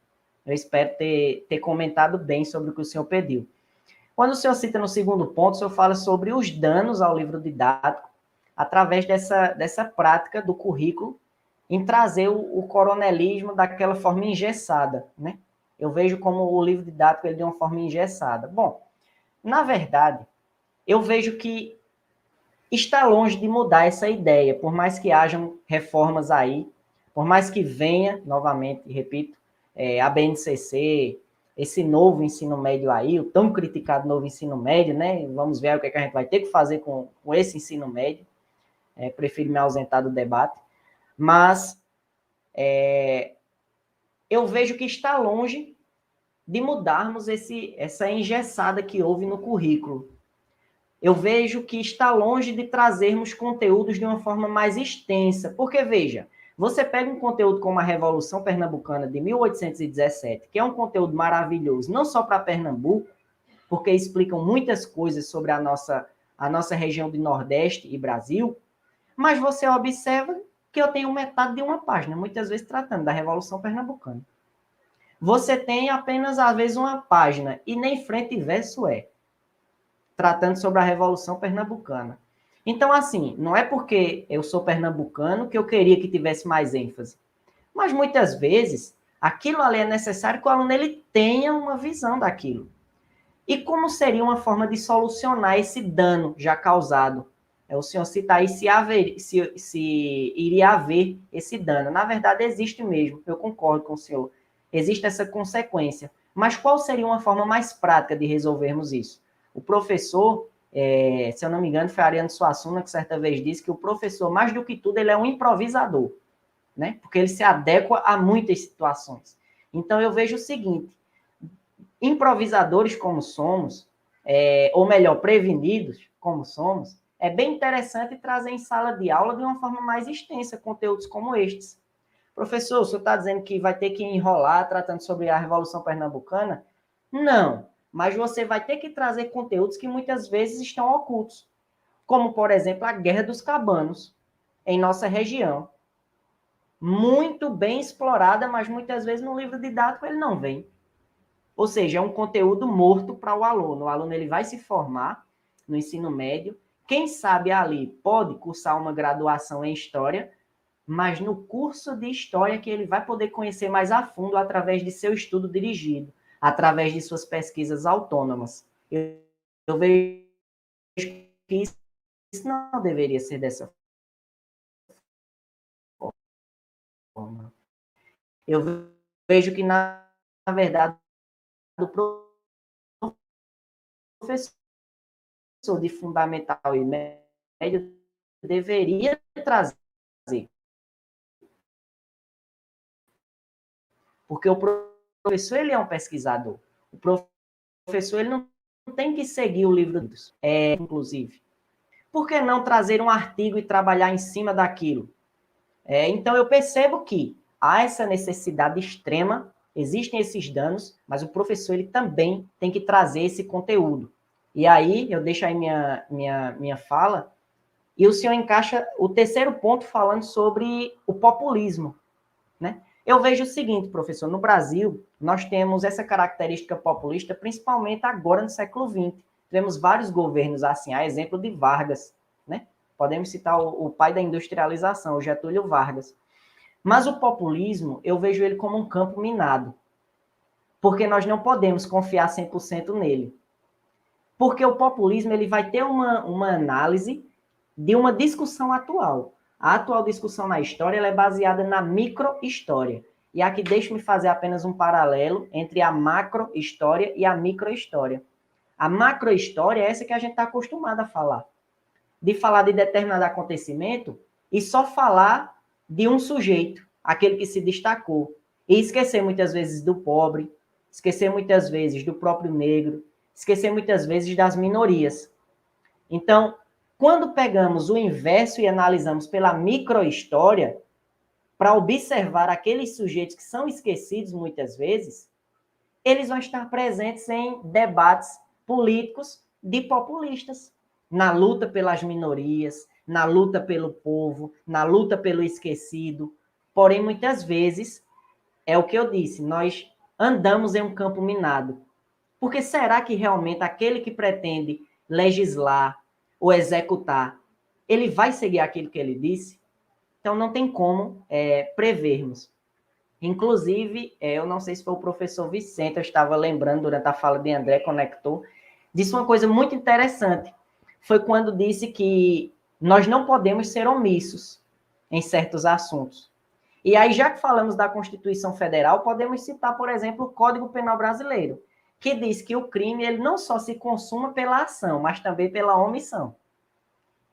Eu espero ter comentado bem sobre o que o senhor pediu. Quando o senhor cita no segundo ponto, o senhor fala sobre os danos ao livro didático através dessa prática do currículo em trazer o coronelismo daquela forma engessada, né? Eu vejo como o livro didático ele de uma forma engessada. Bom, na verdade, eu vejo que está longe de mudar essa ideia, por mais que hajam reformas aí, por mais que venha, novamente, repito, a BNCC, esse novo ensino médio aí, o tão criticado novo ensino médio, né? Vamos ver o que a gente vai ter que fazer com esse ensino médio. Prefiro me ausentar do debate. Mas eu vejo que está longe de mudarmos essa engessada que houve no currículo. Eu vejo que está longe de trazermos conteúdos de uma forma mais extensa. Porque, veja, você pega um conteúdo como a Revolução Pernambucana de 1817, que é um conteúdo maravilhoso, não só para Pernambuco, porque explicam muitas coisas sobre a nossa região do Nordeste e Brasil, mas você observa que eu tenho metade de uma página, muitas vezes tratando da Revolução Pernambucana. Você tem apenas, às vezes, uma página, e nem frente e verso tratando sobre a Revolução Pernambucana. Então, assim, não é porque eu sou pernambucano que eu queria que tivesse mais ênfase. Mas, muitas vezes, aquilo ali é necessário que o aluno ele tenha uma visão daquilo. E como seria uma forma de solucionar esse dano já causado? O senhor cita aí se iria haver esse dano. Na verdade, existe mesmo, eu concordo com o senhor. Existe essa consequência. Mas qual seria uma forma mais prática de resolvermos isso? O professor, se eu não me engano, foi Ariano Suassuna que certa vez disse que o professor, mais do que tudo, ele é um improvisador, né? Porque ele se adequa a muitas situações. Então, eu vejo o seguinte, improvisadores como somos, ou melhor, prevenidos como somos, é bem interessante trazer em sala de aula de uma forma mais extensa conteúdos como estes. Professor, o senhor está dizendo que vai ter que enrolar tratando sobre a Revolução Pernambucana? Não, mas você vai ter que trazer conteúdos que muitas vezes estão ocultos, como, por exemplo, a Guerra dos Cabanos, em nossa região. Muito bem explorada, mas muitas vezes no livro didático ele não vem. Ou seja, é um conteúdo morto para o aluno. O aluno ele vai se formar no ensino médio. Quem sabe ali pode cursar uma graduação em História, mas no curso de História que ele vai poder conhecer mais a fundo através de seu estudo dirigido, através de suas pesquisas autônomas. Eu vejo isso não deveria ser dessa forma. Eu vejo que, na verdade, o professor de fundamental e médio deveria trazer. Porque o professor, ele é um pesquisador. O professor, ele não tem que seguir o livro, inclusive. Por que não trazer um artigo e trabalhar em cima daquilo? Então, eu percebo que há essa necessidade extrema, existem esses danos, mas o professor, ele também tem que trazer esse conteúdo. E aí, eu deixo aí minha fala, e o senhor encaixa o terceiro ponto falando sobre o populismo, né? Eu vejo o seguinte, professor, no Brasil, nós temos essa característica populista, principalmente agora no século XX. Tivemos vários governos assim, a exemplo de Vargas, né? Podemos citar o pai da industrialização, o Getúlio Vargas. Mas o populismo, eu vejo ele como um campo minado, porque nós não podemos confiar 100% nele. Porque o populismo, ele vai ter uma análise de uma discussão atual. A atual discussão na história, ela é baseada na micro-história. E aqui deixe-me fazer apenas um paralelo entre a macro-história e a micro-história. A macro-história é essa que a gente está acostumado a falar. De falar de determinado acontecimento e só falar de um sujeito, aquele que se destacou. E esquecer muitas vezes do pobre, esquecer muitas vezes do próprio negro, esquecer muitas vezes das minorias. Então, quando pegamos o inverso e analisamos pela micro-história, para observar aqueles sujeitos que são esquecidos muitas vezes, eles vão estar presentes em debates políticos de populistas, na luta pelas minorias, na luta pelo povo, na luta pelo esquecido. Porém, muitas vezes, é o que eu disse, nós andamos em um campo minado. Porque será que realmente aquele que pretende legislar ou executar, ele vai seguir aquilo que ele disse? Então, não tem como prevermos. Inclusive, eu não sei se foi o professor Vicente, eu estava lembrando durante a fala de André Conector, disse uma coisa muito interessante. Foi quando disse que nós não podemos ser omissos em certos assuntos. E aí, já que falamos da Constituição Federal, podemos citar, por exemplo, o Código Penal Brasileiro, que diz que o crime ele não só se consuma pela ação, mas também pela omissão.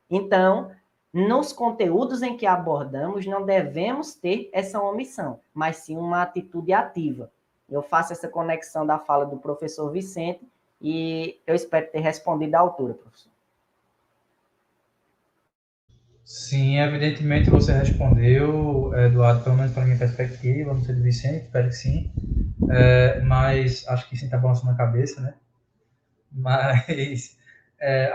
Então, nos conteúdos em que abordamos, não devemos ter essa omissão, mas sim uma atitude ativa. Eu faço essa conexão da fala do professor Vicente e eu espero ter respondido à altura, professor. Sim, evidentemente você respondeu, Eduardo, pelo menos para a minha perspectiva, não sei do Vicente, espero que sim, mas acho que sim está balançando na cabeça, né? Mas,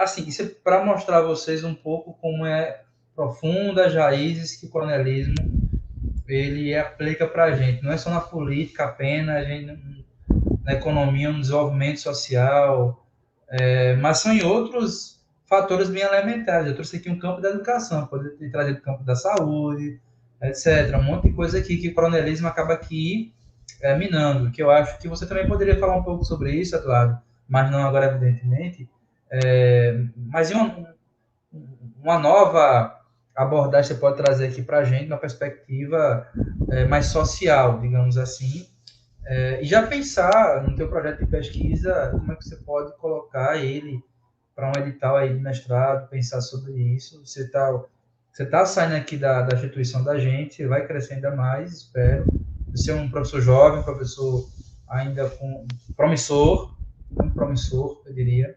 assim, isso é para mostrar a vocês um pouco como é profunda as raízes que o coronelismo ele aplica para a gente. Não é só na política apenas, a gente, na economia, no desenvolvimento social, mas são em outros fatores bem elementares. Eu trouxe aqui um campo da educação, pode ter trazido o campo da saúde, etc. Um monte de coisa aqui que o coronelismo acaba aqui minando, que eu acho que você também poderia falar um pouco sobre isso, Eduardo, mas não agora, evidentemente. Mas em uma nova abordagem você pode trazer aqui para a gente, uma perspectiva mais social, digamos assim, e já pensar no teu projeto de pesquisa, como é que você pode colocar ele para um edital aí de mestrado, pensar sobre isso. Você tá saindo aqui da instituição da gente, vai crescer ainda mais, espero. Você é um professor jovem, professor ainda promissor, muito promissor, eu diria,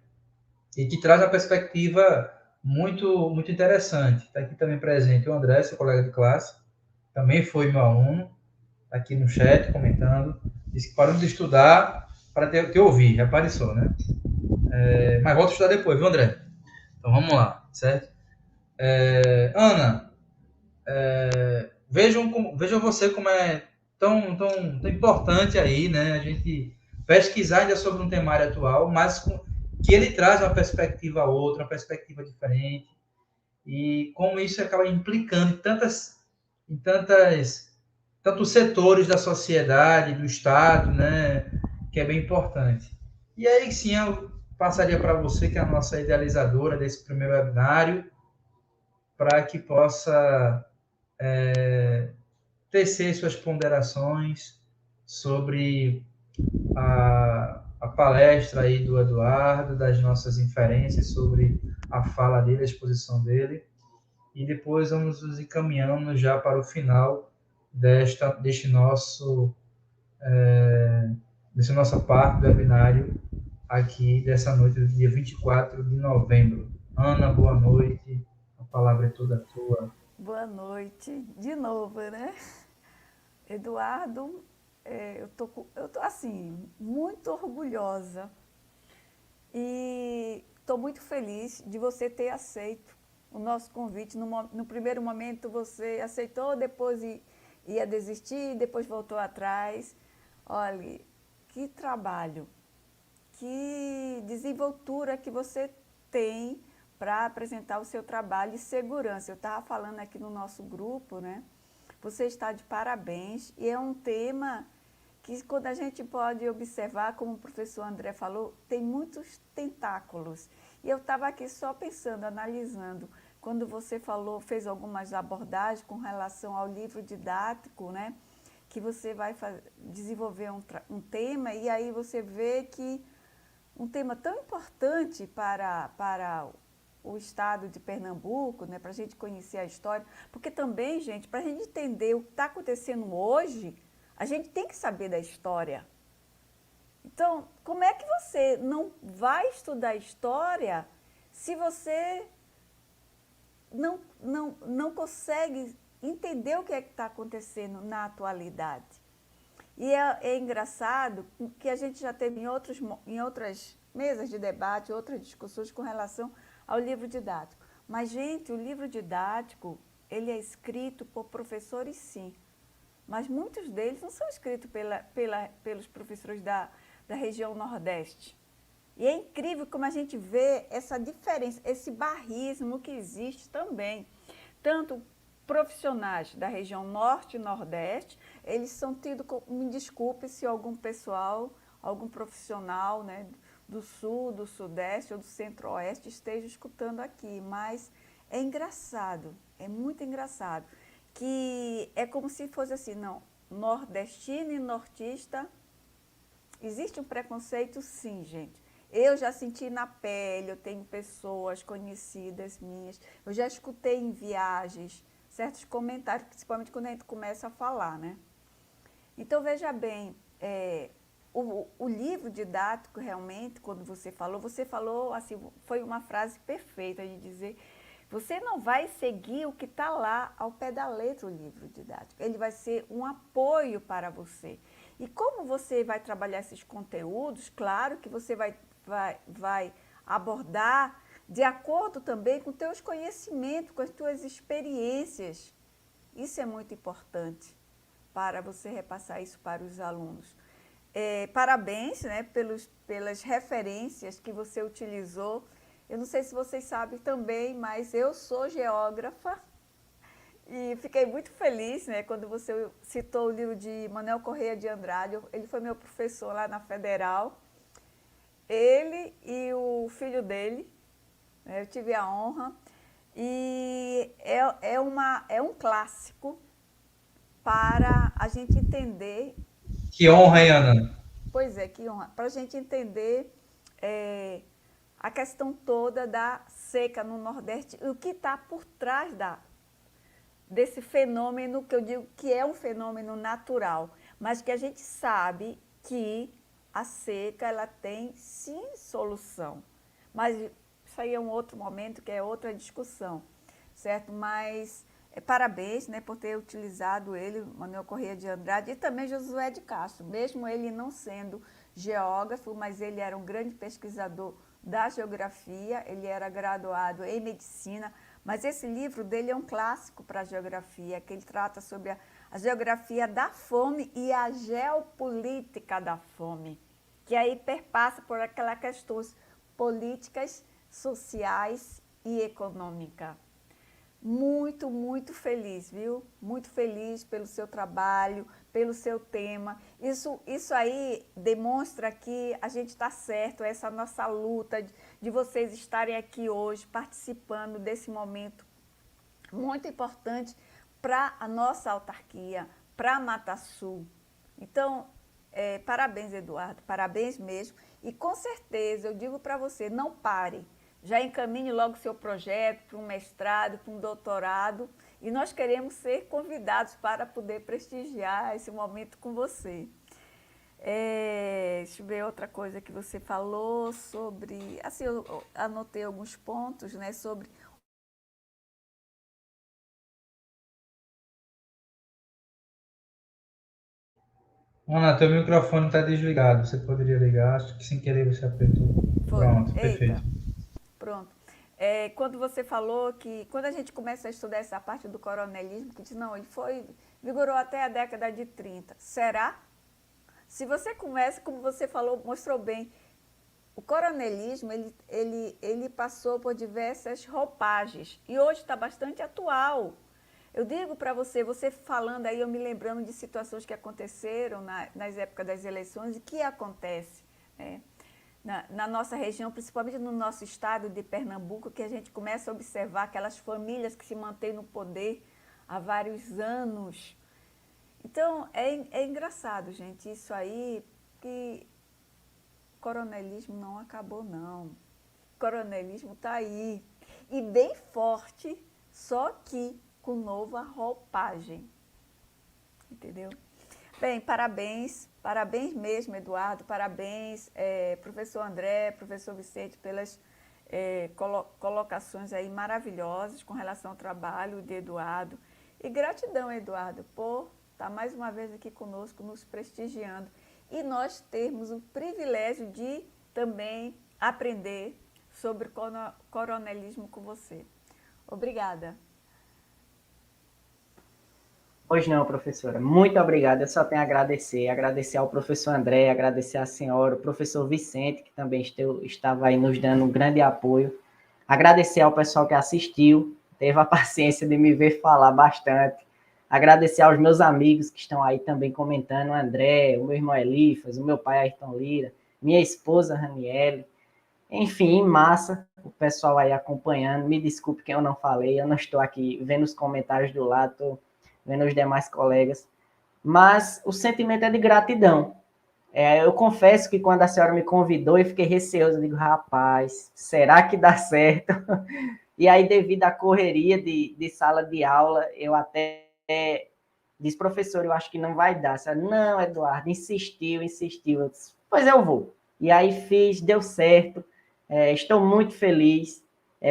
e que traz uma perspectiva muito, muito interessante. Está aqui também presente o André, seu colega de classe, também foi meu aluno, tá aqui no chat comentando, disse que parou de estudar para te ouvir, já apareceu, né? Mas volta a estudar depois, viu, André? Então vamos lá, certo? Ana, vejam você como é tão importante aí, né? A gente pesquisar ainda sobre um temário atual, mas que ele traz uma perspectiva outra, uma perspectiva diferente, e como isso acaba implicando em tantos setores da sociedade, do Estado, né? Que é bem importante. E aí, sim, passaria para você, que é a nossa idealizadora desse primeiro webinário, para que possa tecer suas ponderações sobre a palestra aí do Eduardo, das nossas inferências sobre a fala dele, a exposição dele, e depois vamos nos encaminhando já para o final deste nossa parte do webinário aqui dessa noite do dia 24 de novembro. Ana, boa noite, a palavra é toda tua. Boa noite, de novo, né? Eduardo, eu tô assim, muito orgulhosa e estou muito feliz de você ter aceito o nosso convite. No primeiro momento você aceitou, depois ia desistir, depois voltou atrás. Olha, que trabalho, que desenvoltura que você tem para apresentar o seu trabalho e segurança. Eu estava falando aqui no nosso grupo, né? Você está de parabéns e é um tema que, quando a gente pode observar, como o professor André falou, tem muitos tentáculos. E eu estava aqui só pensando, analisando, quando você falou, fez algumas abordagens com relação ao livro didático, né? Que você vai desenvolver um tema e aí você vê que um tema tão importante para o estado de Pernambuco, né, para a gente conhecer a história, porque também, gente, para a gente entender o que está acontecendo hoje, a gente tem que saber da história. Então, como é que você não vai estudar história se você não consegue entender o que é que está acontecendo na atualidade? E é engraçado que a gente já teve em outras mesas de debate, outras discussões com relação ao livro didático. Mas, gente, o livro didático, ele é escrito por professores, sim. Mas muitos deles não são escritos pelos professores da região Nordeste. E é incrível como a gente vê essa diferença, esse barrismo que existe também. Tanto profissionais da região Norte e Nordeste, eles são tidos, me desculpe se algum pessoal, algum profissional, né, do Sul, do Sudeste ou do Centro-Oeste esteja escutando aqui, mas é engraçado, é muito engraçado, que é como se fosse assim, não, nordestino e nortista, existe um preconceito, sim, gente. Eu já senti na pele, eu tenho pessoas conhecidas minhas, eu já escutei em viagens certos comentários, principalmente quando a gente começa a falar, né? Então, veja bem, o livro didático, realmente, quando você falou assim, foi uma frase perfeita de dizer, você não vai seguir o que está lá ao pé da letra, o livro didático. Ele vai ser um apoio para você. E como você vai trabalhar esses conteúdos, claro que você vai abordar de acordo também com os teus conhecimentos, com as tuas experiências. Isso é muito importante para você repassar isso para os alunos. Parabéns, né, pelas referências que você utilizou. Eu não sei se vocês sabem também, mas eu sou geógrafa e fiquei muito feliz, né, quando você citou o livro de Manuel Correia de Andrade. Ele foi meu professor lá na Federal. Ele e o filho dele, né, eu tive a honra. E é um clássico para a gente entender. Que honra, hein, Ana? Pois é, que honra. Para a gente entender a questão toda da seca no Nordeste, o que está por trás desse fenômeno, que eu digo que é um fenômeno natural, mas que a gente sabe que a seca ela tem sim solução. Mas isso aí é um outro momento, que é outra discussão, certo? Mas parabéns, né, por ter utilizado ele, Manuel Correia de Andrade, e também Josué de Castro, mesmo ele não sendo geógrafo, mas ele era um grande pesquisador da geografia, ele era graduado em medicina, mas esse livro dele é um clássico para a geografia, que ele trata sobre a geografia da fome e a geopolítica da fome, que aí perpassa por aquelas questões políticas, sociais e econômicas. Muito, muito feliz, viu? Muito feliz pelo seu trabalho, pelo seu tema. Isso aí demonstra que a gente está certo, essa nossa luta de vocês estarem aqui hoje participando desse momento muito importante para a nossa autarquia, para Mata Sul. Então, parabéns, Eduardo, parabéns mesmo. E com certeza, eu digo para você, não pare. Já encaminhe logo o seu projeto para um mestrado, para um doutorado. E nós queremos ser convidados para poder prestigiar esse momento com você. Deixa eu ver outra coisa que você falou sobre... Assim, eu anotei alguns pontos, né, sobre... Ana, teu microfone está desligado. Você poderia ligar? Acho que sem querer você apertou. Foi. Pronto, perfeito. Eita, pronto. Quando você falou que, quando a gente começa a estudar essa parte do coronelismo, que diz, não, ele vigorou até a década de 30. Será? Se você começa, como você falou, mostrou bem, o coronelismo, ele passou por diversas roupagens e hoje está bastante atual. Eu digo para você, você falando aí, eu me lembrando de situações que aconteceram nas épocas das eleições e que acontece, né? Na nossa região, principalmente no nosso estado de Pernambuco, que a gente começa a observar aquelas famílias que se mantêm no poder há vários anos. Então, é engraçado, gente, isso aí, que o coronelismo não acabou, não. O coronelismo está aí, e bem forte, só que com nova roupagem, entendeu? Bem, parabéns, parabéns mesmo, Eduardo, parabéns, professor André, professor Vicente, pelas colocações aí maravilhosas com relação ao trabalho de Eduardo. E gratidão, Eduardo, por estar mais uma vez aqui conosco, nos prestigiando. E nós termos o privilégio de também aprender sobre coronelismo com você. Obrigada. Pois não, professora. Muito obrigada. Eu só tenho a agradecer. Agradecer ao professor André, agradecer à senhora, o professor Vicente, que também estava aí nos dando um grande apoio. Agradecer ao pessoal que assistiu, teve a paciência de me ver falar bastante. Agradecer aos meus amigos que estão aí também comentando, o André, o meu irmão Elifas, o meu pai Ayrton Lira, minha esposa Raniele. Enfim, em massa, o pessoal aí acompanhando. Me desculpe quem eu não falei, eu não estou aqui vendo os comentários do lado, estou vendo os demais colegas. Mas o sentimento é de gratidão. Eu confesso que quando a senhora me convidou, eu fiquei receoso. Eu digo, rapaz, será que dá certo? E aí, devido à correria de sala de aula, eu até disse, professor, eu acho que não vai dar. Senhora, não, Eduardo, insistiu. Eu disse, pois eu vou. E aí fiz, deu certo. Estou muito feliz.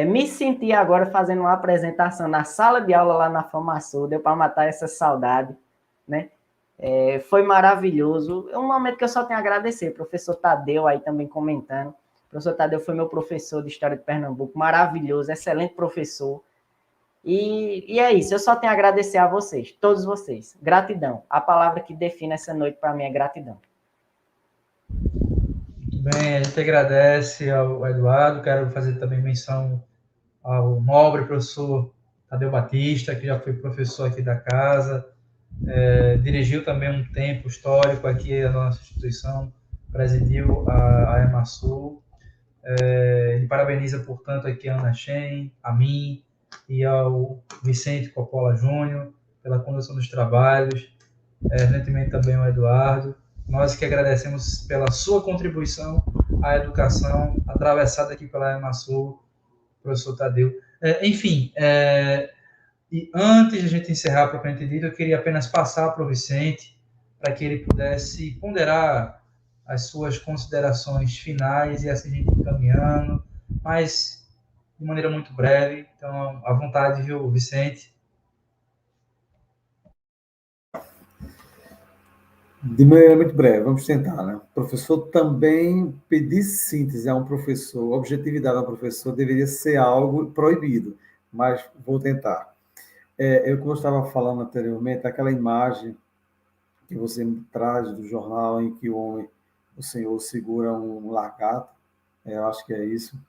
Me senti agora fazendo uma apresentação na sala de aula lá na FamaSul, deu para matar essa saudade, né? Foi maravilhoso. É um momento que eu só tenho a agradecer. O professor Tadeu aí também comentando. O professor Tadeu foi meu professor de História de Pernambuco, maravilhoso, excelente professor. E é isso, eu só tenho a agradecer a vocês, todos vocês. Gratidão. A palavra que define essa noite para mim é gratidão. Bem, a gente agradece ao Eduardo, quero fazer também menção ao nobre professor Tadeu Batista, que já foi professor aqui da casa, dirigiu também um tempo histórico aqui a nossa instituição, presidiu a EMASUL. Ele parabeniza, portanto, aqui a Ana Shen, a mim e ao Vicente Coppola Júnior pela condução dos trabalhos, evidentemente também ao Eduardo. Nós que agradecemos pela sua contribuição à educação, atravessada aqui pela EMASUL, professor Tadeu. Enfim, e antes de a gente encerrar propriamente dito, eu queria apenas passar para o Vicente, para que ele pudesse ponderar as suas considerações finais e assim a gente encaminhando, mas de maneira muito breve. Então, à vontade, viu, Vicente? De maneira muito breve, vamos tentar, né? O professor também pedir síntese a um professor, objetividade a um professor deveria ser algo proibido, mas vou tentar. Como eu estava falando anteriormente, aquela imagem que você traz do jornal em que o senhor segura um lagarto, eu acho que é isso.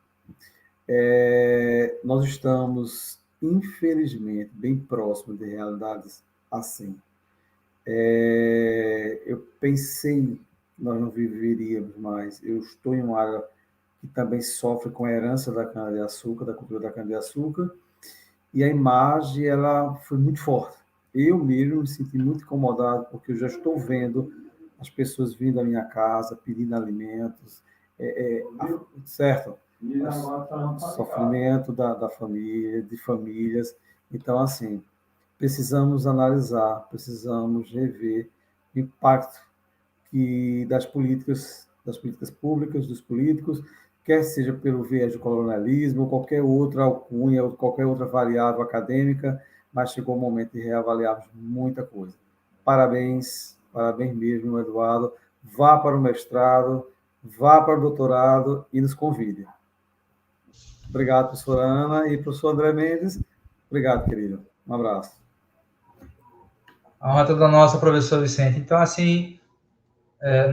Nós estamos, infelizmente, bem próximos de realidades assim. Eu pensei que nós não viveríamos mais. Eu estou em uma área que também sofre com a herança da cana-de-açúcar, da cultura da cana-de-açúcar, e a imagem ela foi muito forte. Eu mesmo me senti muito incomodado, porque eu já estou vendo as pessoas vindo à minha casa, pedindo alimentos, certo? O sofrimento da família, de famílias. Então, assim, precisamos analisar, precisamos rever o impacto das políticas públicas, dos políticos, quer seja pelo viés do colonialismo, qualquer outra alcunha, ou qualquer outra variável acadêmica, mas chegou o momento de reavaliarmos muita coisa. Parabéns, parabéns mesmo, Eduardo. Vá para o mestrado, vá para o doutorado e nos convide. Obrigado, professora Ana, e professor André Mendes. Obrigado, querido. Um abraço. A honra toda nossa, professor Vicente. Então, assim,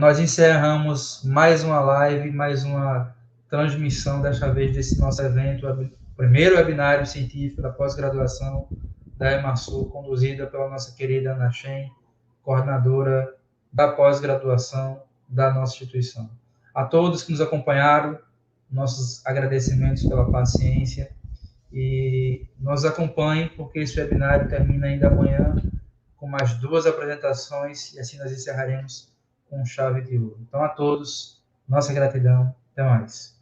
nós encerramos mais uma live, mais uma transmissão, desta vez, desse nosso evento, o primeiro webinário científico da pós-graduação da EMASUR, conduzida pela nossa querida Ana Shen, coordenadora da pós-graduação da nossa instituição. A todos que nos acompanharam, nossos agradecimentos pela paciência, e nos acompanhem, porque esse webinário termina ainda amanhã com mais 2 apresentações, e assim nós encerraremos com chave de ouro. Então, a todos, nossa gratidão. Até mais.